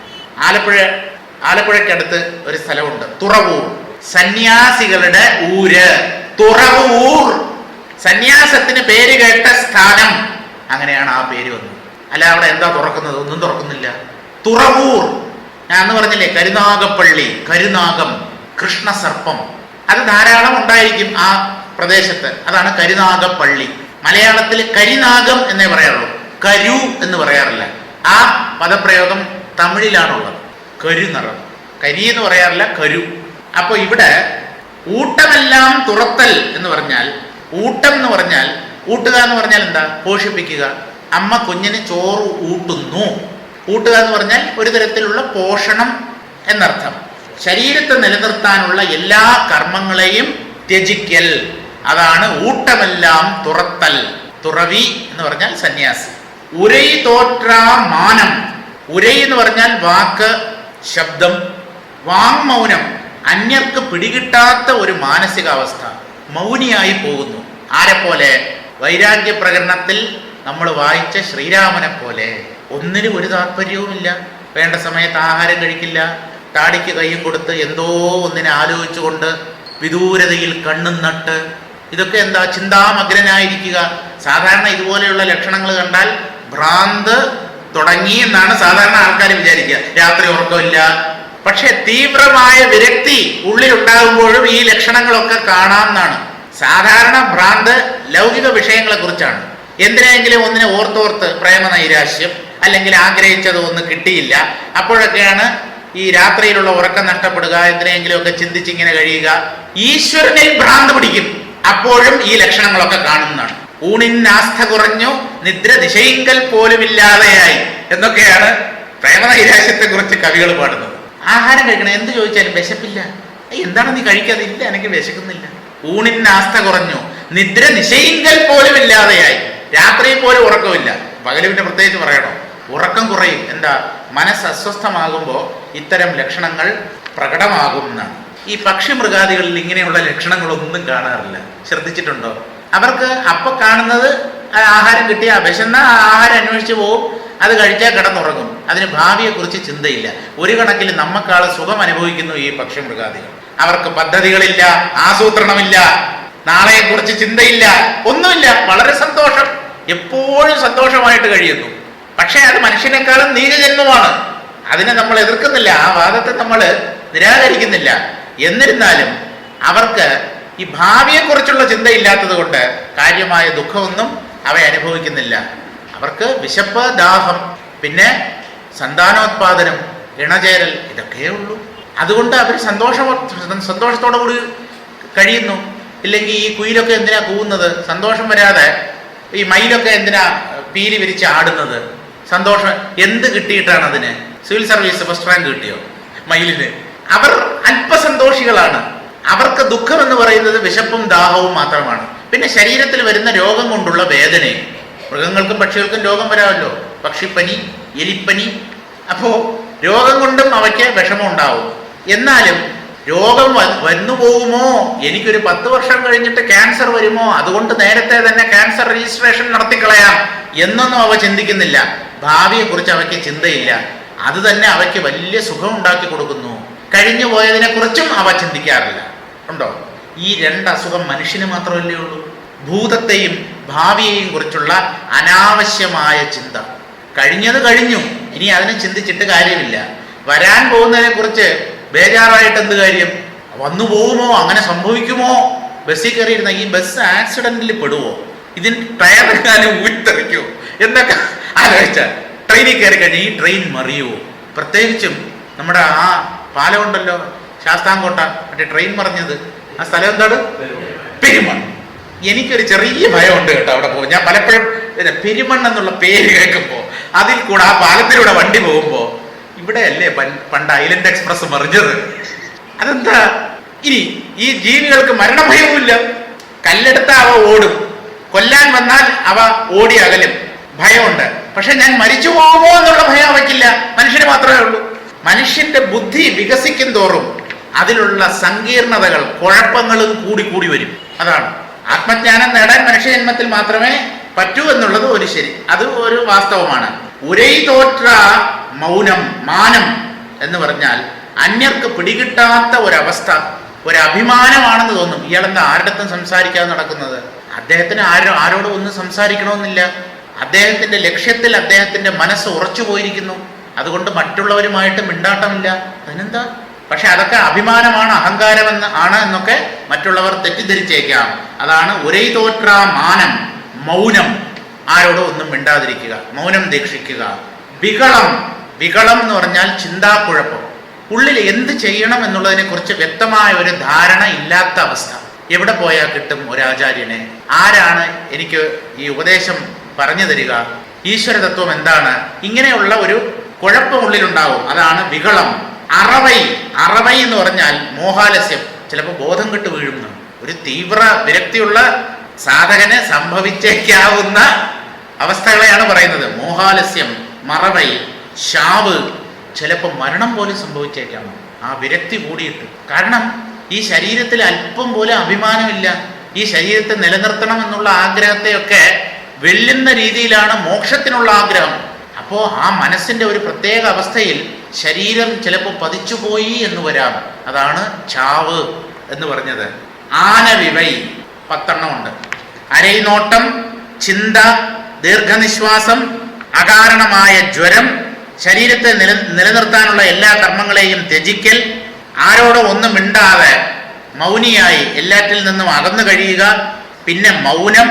ആലപ്പുഴയ്ക്കടുത്ത് ഒരു സ്ഥലമുണ്ട് തുറവൂർ, സന്യാസികളുടെ ഊര്. തുറവൂർ, സന്യാസത്തിന് പേര് കേട്ട സ്ഥാനം, അങ്ങനെയാണ് ആ പേര് വന്നത്. അല്ല അവിടെ എന്താ തുറക്കുന്നത്? ഒന്നും തുറക്കുന്നില്ല. തുറവൂർ, ഞാൻ അന്ന് പറഞ്ഞില്ലേ കരുനാഗപ്പള്ളി, കരുനാഗം, കൃഷ്ണസർപ്പം, അത് ധാരാളം ഉണ്ടായിരിക്കും ആ പ്രദേശത്ത്. അതാണ് കരുനാഗപ്പള്ളി. മലയാളത്തിൽ കരിനാഗം എന്നേ പറയാറുള്ളൂ, കരു എന്ന് പറയാറില്ല. ആ പദപ്രയോഗം തമിഴിലാണുള്ളത്. കരുനിറം, കരി എന്ന് പറയാറില്ല, കരു. അപ്പൊ ഇവിടെ ഊട്ടമെല്ലാം തുറത്തൽ എന്ന് പറഞ്ഞാൽ, ഊട്ടം എന്ന് പറഞ്ഞാൽ, ഊട്ടുക എന്ന് പറഞ്ഞാൽ എന്താ? പോഷിപ്പിക്കുക. അമ്മ കുഞ്ഞിന് ചോറ് ഊട്ടുന്നു. ഊട്ടുക എന്ന് പറഞ്ഞാൽ ഒരു തരത്തിലുള്ള പോഷണം എന്നർത്ഥം. ശരീരത്തെ നിലനിർത്താനുള്ള എല്ലാ കർമ്മങ്ങളെയും ത്യജിക്കൽ, അതാണ് ഊട്ടമെല്ലാം തുറത്തൽ. തുറവി എന്ന് പറഞ്ഞാൽ സന്യാസി. ഉരൈ തോറ്റാ മാനം, ഉരൈ എന്ന് പറഞ്ഞാൽ വാക്ക്, ശബ്ദം. വാങ്മൗനം, അന്യർക്ക് പിടികിട്ടാത്ത ഒരു മാനസികാവസ്ഥ, മൗനിയായി പോകുന്നു. ആരെപ്പോലെ? വൈരാഗ്യ പ്രകടനത്തിൽ നമ്മൾ വായിച്ച ശ്രീരാമനെ പോലെ. ഒന്നിനും ഒരു താല്പര്യവുമില്ല, വേണ്ട സമയത്ത് ആഹാരം കഴിക്കില്ല, താടിക്ക് കൈയും കൊടുത്ത് എന്തോ ഒന്നിനെ ആലോചിച്ചുകൊണ്ട് വിദൂരതയിൽ കണ്ണും നട്ട്. ഇതൊക്കെ എന്താ? ചിന്താമഗ്നനായിരിക്കുക. സാധാരണ ഇതുപോലെയുള്ള ലക്ഷണങ്ങൾ കണ്ടാൽ ഭ്രാന്ത് തുടങ്ങി എന്നാണ് സാധാരണ ആൾക്കാർ വിചാരിക്കുക. രാത്രി ഉറക്കമില്ല. പക്ഷെ തീവ്രമായ വിരക്തി ഉള്ളിലുണ്ടാകുമ്പോഴും ഈ ലക്ഷണങ്ങളൊക്കെ കാണാമെന്നാണ്. സാധാരണ ഭ്രാന്ത് ലൗകിക വിഷയങ്ങളെ കുറിച്ചാണ്. എന്തിനെങ്കിലും ഒന്നിനെ ഓർത്തോർത്ത് പ്രേമനൈരാശ്യം, അല്ലെങ്കിൽ ആഗ്രഹിച്ചത് ഒന്ന് കിട്ടിയില്ല, അപ്പോഴൊക്കെയാണ് ഈ രാത്രിയിലുള്ള ഉറക്കം നഷ്ടപ്പെടുക, എന്തിനെങ്കിലുമൊക്കെ ചിന്തിച്ചിങ്ങനെ കഴിയുക. ഈശ്വരനിൽ ഭ്രാന്ത് പിടിക്കും, അപ്പോഴും ഈ ലക്ഷണങ്ങളൊക്കെ കാണുന്നതാണ്. ഊണിനാസ്ഥ കുറഞ്ഞു, നിദ്ര ദിശയിങ്കൽ പോലുമില്ലാതെയായി എന്നൊക്കെയാണ് പ്രേമനൈരാശ്യത്തെ കുറിച്ച് കവികൾ പാടുന്നത്. ആഹാരം കഴിക്കണം, എന്ത് ചോദിച്ചാലും വിശപ്പില്ല. എന്താണ് നീ കഴിക്കാതെ? ഇല്ല, എനിക്ക് വിശക്കുന്നില്ല. ഊണിനാസ്ഥ കുറഞ്ഞു, നിദ്ര നിശയിങ്കൽ പോലും ഇല്ലാതെയായി. രാത്രിയിൽ പോലും ഉറക്കമില്ല. പകല് പിന്നെ പ്രത്യേകിച്ച് പറയണോ? ഉറക്കം കുറയും. എന്താ? മനസ്സ് അസ്വസ്ഥമാകുമ്പോൾ ഇത്തരം ലക്ഷണങ്ങൾ പ്രകടമാകുന്നതാണ്. ഈ പക്ഷി മൃഗാദികളിൽ ഇങ്ങനെയുള്ള ലക്ഷണങ്ങളൊന്നും കാണാറില്ല. ശ്രദ്ധിച്ചിട്ടുണ്ടോ? അവർക്ക് അപ്പൊ കാണുന്നത് ആഹാരം കിട്ടിയ വിശന്ന ആഹാരം അന്വേഷിച്ച് പോവും, അത് കഴിച്ചാൽ കിടന്നുറങ്ങും. അതിന് ഭാവിയെക്കുറിച്ച് ചിന്തയില്ല. ഒരു കണക്കിൽ നമ്മക്കാള് സുഖം അനുഭവിക്കുന്നു ഈ പക്ഷി മൃഗാദികൾ. അവർക്ക് പദ്ധതികളില്ല, ആസൂത്രണമില്ല, നാളെയെക്കുറിച്ച് ചിന്തയില്ല, ഒന്നുമില്ല. വളരെ സന്തോഷം, എപ്പോഴും സന്തോഷമായിട്ട് കഴിയുന്നു. പക്ഷെ അത് മനുഷ്യനേക്കാളും നീചജന്മമാണ്. അതിനെ നമ്മൾ എതിർക്കുന്നില്ല, ആ വാദത്തെ നമ്മൾ നിരാകരിക്കുന്നില്ല. എന്നിരുന്നാലും അവർക്ക് ഈ ഭാവിയെക്കുറിച്ചുള്ള ചിന്തയില്ലാത്തത് കൊണ്ട് കാര്യമായ ദുഃഖമൊന്നും അവ അനുഭവിക്കുന്നില്ല. അവർക്ക് വിശപ്പ്, ദാഹം, പിന്നെ സന്താനോത്പാദനം, ഇണചേരൽ, ഇതൊക്കെ ഉള്ളൂ. അതുകൊണ്ട് അവർ സന്തോഷത്തോടു കൂടി കഴിയുന്നു. ഇല്ലെങ്കിൽ ഈ കുയിലൊക്കെ എന്തിനാ കൂവുന്നത്? സന്തോഷം വരാതെ ഈ മയിലൊക്കെ എന്തിനാ പീലി വിരിച്ച് ആടുന്നത്? സന്തോഷം എന്ത് കിട്ടിയിട്ടാണ് അതിന്? സിവിൽ സർവീസ് ഫസ്റ്റ് റാങ്ക് കിട്ടിയോ മയിലിന്? അവർ അല്പസന്തോഷികളാണ്. അവർക്ക് ദുഃഖം എന്ന് പറയുന്നത് വിശപ്പും ദാഹവും മാത്രമാണ്. പിന്നെ ശരീരത്തിൽ വരുന്ന രോഗം കൊണ്ടുള്ള വേദനയും. മൃഗങ്ങൾക്കും പക്ഷികൾക്കും രോഗം വരാമല്ലോ, പക്ഷിപ്പനി, എലിപ്പനി. അപ്പോ രോഗം കൊണ്ടും അവയ്ക്ക് വിഷമം ഉണ്ടാവും. എന്നാലും രോഗം വന്നു പോകുമോ, എനിക്കൊരു 10 വർഷം കഴിഞ്ഞിട്ട് ക്യാൻസർ വരുമോ, അതുകൊണ്ട് നേരത്തെ തന്നെ ക്യാൻസർ രജിസ്ട്രേഷൻ നടത്തിക്കളയാം എന്നൊന്നും അവ ചിന്തിക്കുന്നില്ല. ഭാവിയെക്കുറിച്ച് അവയ്ക്ക് ചിന്തയില്ല. അത് തന്നെ അവയ്ക്ക് വലിയ സുഖം ഉണ്ടാക്കി കൊടുക്കുന്നു. കഴിഞ്ഞു പോയതിനെ കുറിച്ചും അവ ചിന്തിക്കാറില്ല. ഉണ്ടോ? ഈ 2 അസുഖം മനുഷ്യന് മാത്രമല്ലേ ഉള്ളൂ. ഭൂതത്തെയും ഭാവിയെയും കുറിച്ചുള്ള അനാവശ്യമായ ചിന്ത. കഴിഞ്ഞത് കഴിഞ്ഞു, ഇനി അതിനെ ചിന്തിച്ചിട്ട് കാര്യമില്ല. വരാൻ പോകുന്നതിനെ കുറിച്ച് ബേജാറായിട്ട് എന്ത് കാര്യം? വന്നു പോകുമോ, അങ്ങനെ സംഭവിക്കുമോ? ബസ്സിൽ കയറിയിരുന്ന ഈ ബസ് ആക്സിഡന്റിൽ പെടുവോ, ഇതിന് ടയറെങ്ങാനും ഊരിത്തെറിക്കുമോ എന്നൊക്കെ ആലോചിച്ച ട്രെയിനിൽ കയറി കഴിഞ്ഞാൽ ഈ ട്രെയിൻ മറിയുമോ? പ്രത്യേകിച്ചും നമ്മുടെ ആ പാലം ഉണ്ടല്ലോ, ശാസ്താംകോട്ട, മറ്റേ ട്രെയിൻ മറിഞ്ഞത്, ആ സ്ഥലം എന്താണ്? പെരുമൺ. എനിക്കൊരു ചെറിയ ഭയമുണ്ട് കേട്ടോ അവിടെ പോകും. ഞാൻ പലപ്പോഴും പെരുമൺ എന്നുള്ള പേര് കേൾക്കുമ്പോൾ, അതിൽ കൂടെ ആ പാലത്തിലൂടെ വണ്ടി പോകുമ്പോൾ, ഇവിടെ അല്ലേ പണ്ട് ഐലൻഡ് എക്സ്പ്രസ് മറിഞ്ഞത്? അതെന്താ? ഇനി ഈ ജീവികൾക്ക് മരണഭയവുമില്ല. കല്ലെടുത്ത അവ ഓടും, കൊല്ലാൻ വന്നാൽ അവ ഓടി അകലും, ഭയമുണ്ട്. പക്ഷെ ഞാൻ മരിച്ചു പോകുമോ എന്നുള്ള ഭയം അവയ്ക്കില്ല. മനുഷ്യന് മാത്രമേ ഉള്ളൂ. മനുഷ്യന്റെ ബുദ്ധി വികസിക്കും തോറും അതിലുള്ള സങ്കീർണതകൾ, കുഴപ്പങ്ങളും കൂടി വരും. അതാണ് ആത്മജ്ഞാനം നേടാൻ മനുഷ്യജന്മത്തിൽ മാത്രമേ പറ്റൂ എന്നുള്ളത് ഒരു ശരി, അത് ഒരു വാസ്തവമാണ്. ഉരൈ തോറ്റ മൗനം, മാനം എന്ന് പറഞ്ഞാൽ അന്യർക്ക് പിടികിട്ടാത്ത ഒരവസ്ഥ, ഒരഭിമാനമാണെന്ന് തോന്നും. ഇയാളെന്താ ആരുടെത്തും സംസാരിക്കാതെ നടക്കുന്നത്? അദ്ദേഹത്തിന് ആരോടും ഒന്നും സംസാരിക്കണമെന്നില്ല. അദ്ദേഹത്തിന്റെ ലക്ഷ്യത്തിൽ അദ്ദേഹത്തിന്റെ മനസ്സ് ഉറച്ചു പോയിരിക്കുന്നു. അതുകൊണ്ട് മറ്റുള്ളവരുമായിട്ട് മിണ്ടാട്ടമില്ല. അതിനെന്താ? പക്ഷെ അതൊക്കെ അഭിമാനമാണ്, അഹങ്കാരമെന്ന് ആണ് എന്നൊക്കെ മറ്റുള്ളവർ തെറ്റിദ്ധരിച്ചേക്കാം. അതാണ് ഉരൈ തോറ്റ മാനം, മൗനം, ആരോടും ഒന്നും മിണ്ടാതിരിക്കുക, മൗനം ദീക്ഷിക്കുക. വികളം, വികളം എന്ന് പറഞ്ഞാൽ ചിന്താക്കുഴപ്പം. ഉള്ളിൽ എന്ത് ചെയ്യണം എന്നുള്ളതിനെ കുറിച്ച് വ്യക്തമായ ഒരു ധാരണ ഇല്ലാത്ത അവസ്ഥ. എവിടെ പോയാൽ കിട്ടും ഒരാചാര്യനെ? ആരാണ് എനിക്ക് ഈ ഉപദേശം പറഞ്ഞു തരിക? ഈശ്വര തത്വം എന്താണ്? ഇങ്ങനെയുള്ള ഒരു കുഴപ്പം ഉള്ളിലുണ്ടാവും. അതാണ് വികളം. അറവൈ, അറവൈ എന്ന് പറഞ്ഞാൽ മോഹാലസ്യം. ചിലപ്പോൾ ബോധം കെട്ട് വീഴുന്നു. ഒരു തീവ്ര വിരക്തിയുള്ള സാധകന് സംഭവിച്ചേക്കാവുന്ന അവസ്ഥകളെയാണ് പറയുന്നത്. മോഹാലസ്യം, മറവൈ, ശാവ്, ചിലപ്പോൾ മരണം പോലും സംഭവിച്ചേക്കാം ആ വിരക്തി കൂടിയിട്ട്. കാരണം ഈ ശരീരത്തിൽ അല്പം പോലും അഭിമാനമില്ല. ഈ ശരീരത്തെ നിലനിർത്തണം എന്നുള്ള ആഗ്രഹത്തെയൊക്കെ വെല്ലുന്ന രീതിയിലാണ് മോക്ഷത്തിനുള്ള ആഗ്രഹം. അപ്പോൾ ആ മനസ്സിന്റെ ഒരു പ്രത്യേക അവസ്ഥയിൽ ശരീരം ചിലപ്പോൾ പതിച്ചുപോയി എന്ന് വരാം. അതാണ് ചാവ് എന്ന് പറഞ്ഞത്. ആനവിവൈ 10 ഉണ്ട്. അരൈനോട്ടം, ചിന്ത, ദീർഘനിശ്വാസം, അകാരണമായ ജ്വരം, ശരീരത്തെ നിലനിർത്താനുള്ള എല്ലാ കർമ്മങ്ങളെയും ത്യജിക്കൽ, ആരോടും ഒന്നും മിണ്ടാതെ മൗനിയായി എല്ലാറ്റിൽ നിന്നും അകന്നു കഴിയുക, പിന്നെ മൗനം,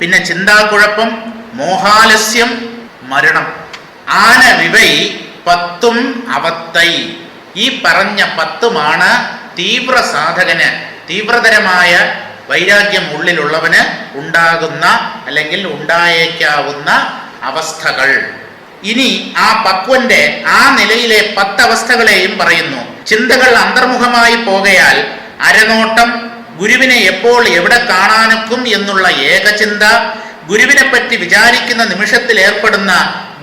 പിന്നെ ചിന്താക്കുഴപ്പം, മോഹാലസ്യം, മരണം. ആനവിവൈ 10 അവത്തൈ. ഈ പറഞ്ഞ 10 തീവ്ര സാധകന്, തീവ്രതരമായ വൈരാഗ്യം ഉള്ളിലുള്ളവന് ഉണ്ടാകുന്ന അല്ലെങ്കിൽ ഉണ്ടായേക്കാവുന്ന അവസ്ഥകൾ. ഇനി ആ പക്വന്റെ ആ നിലയിലെ 10 അവസ്ഥകളെയും പറയുന്നു. ചിന്തകൾ അന്തർമുഖമായി പോകയാൽ അരനോട്ടം, ഗുരുവിനെ എപ്പോൾ എവിടെ കാണാനൊക്കും എന്നുള്ള ഏകചിന്ത, ഗുരുവിനെ പറ്റി വിചാരിക്കുന്ന നിമിഷത്തിൽ ഏർപ്പെടുന്ന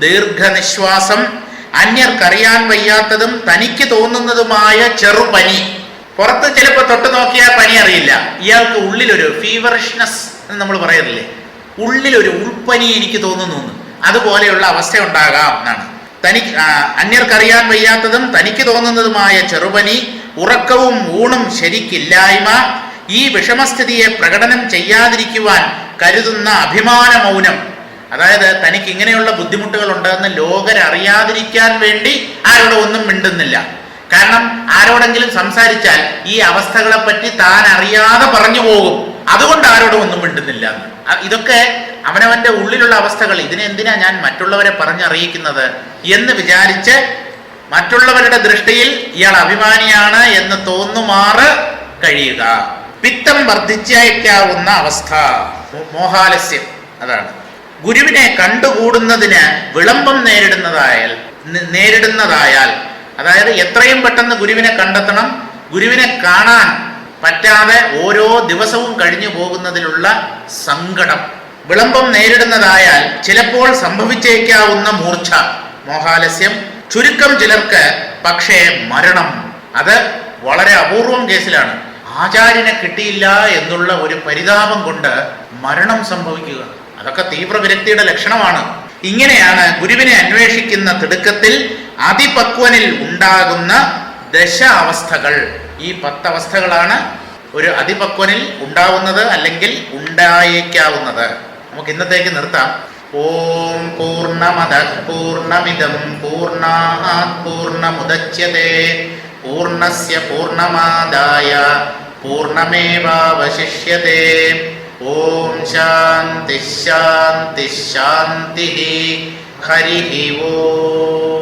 ദീർഘനിശ്വാസം, അന്യർക്കറിയാൻ വയ്യാത്തതും തനിക്ക് തോന്നുന്നതുമായ ചെറുപനി. പുറത്ത് ചിലപ്പോൾ തൊട്ട് നോക്കിയാൽ പനി അറിയില്ല, ഇയാൾക്ക് ഉള്ളിലൊരു ഫീവറിഷ്നെസ് എന്ന് നമ്മൾ പറയറില്ലേ, ഉള്ളിലൊരു ഉൾപ്പനി എനിക്ക് തോന്നുന്നു, അതുപോലെയുള്ള അവസ്ഥ ഉണ്ടാകാം എന്നാണ്. അന്യർക്കറിയാൻ വയ്യാത്തതും തനിക്ക് തോന്നുന്നതുമായ ചെറുപനി, ഉറക്കവും ഊണും ശരിക്കില്ലായ്മ, ഈ വിഷമസ്ഥിതിയെ പ്രകടനം ചെയ്യാതിരിക്കുവാൻ കരുതുന്ന അഭിമാന മൗനം. അതായത് തനിക്ക് ഇങ്ങനെയുള്ള ബുദ്ധിമുട്ടുകൾ ഉണ്ടെന്ന് ലോകരറിയാതിരിക്കാൻ വേണ്ടി ആരോടും ഒന്നും മിണ്ടുന്നില്ല. കാരണം ആരോടെങ്കിലും സംസാരിച്ചാൽ ഈ അവസ്ഥകളെ പറ്റി താൻ അറിയാതെ പറഞ്ഞു പോകും, അതുകൊണ്ട് ആരോടും ഒന്നും മിണ്ടുന്നില്ല. ഇതൊക്കെ അവനവന്റെ ഉള്ളിലുള്ള അവസ്ഥകൾ. ഇതിനെന്തിനാ ഞാൻ മറ്റുള്ളവരെ പറഞ്ഞറിയിക്കുന്നത് എന്ന് വിചാരിച്ച് മറ്റുള്ളവരുടെ ദൃഷ്ടിയിൽ ഇയാൾ അഭിമാനിയാണ് എന്ന് തോന്നുമാറ് കഴിയുക. പിത്തം വർദ്ധിച്ചേക്കാവുന്ന അവസ്ഥ, മോഹാലസ്യം. അതാണ് ഗുരുവിനെ കണ്ടുകൂടുന്നതിന് വിളംബം നേരിടുന്നതായാൽ, അതായത് എത്രയും പെട്ടെന്ന് ഗുരുവിനെ കണ്ടെത്തണം, ഗുരുവിനെ കാണാൻ പറ്റാതെ ഓരോ ദിവസവും കഴിഞ്ഞു പോകുന്നതിലുള്ള സങ്കടം, വിളംബം നേരിടുന്നതായാൽ ചിലപ്പോൾ സംഭവിച്ചേക്കാവുന്ന മൂർച്ഛ, മോഹാലസ്യം. ചുരുക്കം ചിലർക്ക് പക്ഷേ മരണം, അത് വളരെ അപൂർവം കേസിലാണ്. ആചാര്യനെ കിട്ടിയില്ല എന്നുള്ള ഒരു പരിതാപം കൊണ്ട് മരണം സംഭവിക്കുക, അതൊക്കെ തീവ്ര വിരക്തിയുടെ ലക്ഷണമാണ്. ഇങ്ങനെയാണ് ഗുരുവിനെ അന്വേഷിക്കുന്ന തിടുക്കത്തിൽ അതിപക്വനിൽ ഉണ്ടാകുന്ന ദശ അവസ്ഥകൾ. ഈ 10 അവസ്ഥകളാണ് ഒരു അതിപക്വനിൽ ഉണ്ടാവുന്നത് അല്ലെങ്കിൽ ഉണ്ടായേക്കാവുന്നത്. നമുക്ക് ഇന്നത്തേക്ക് നിർത്താം. ഓം പൂർണ്ണമദഃ പൂർണ്ണമിദം പൂർണ്ണാത് പൂർണ്ണമുദച്യതേ പൂർണ്ണസ്യ പൂർണ്ണമാദായ പൂർണ്ണമേവാവശിഷ്യതേ. ഓം ശാന്തി ശാന്തി ശാന്തി. ഹരി ഓം.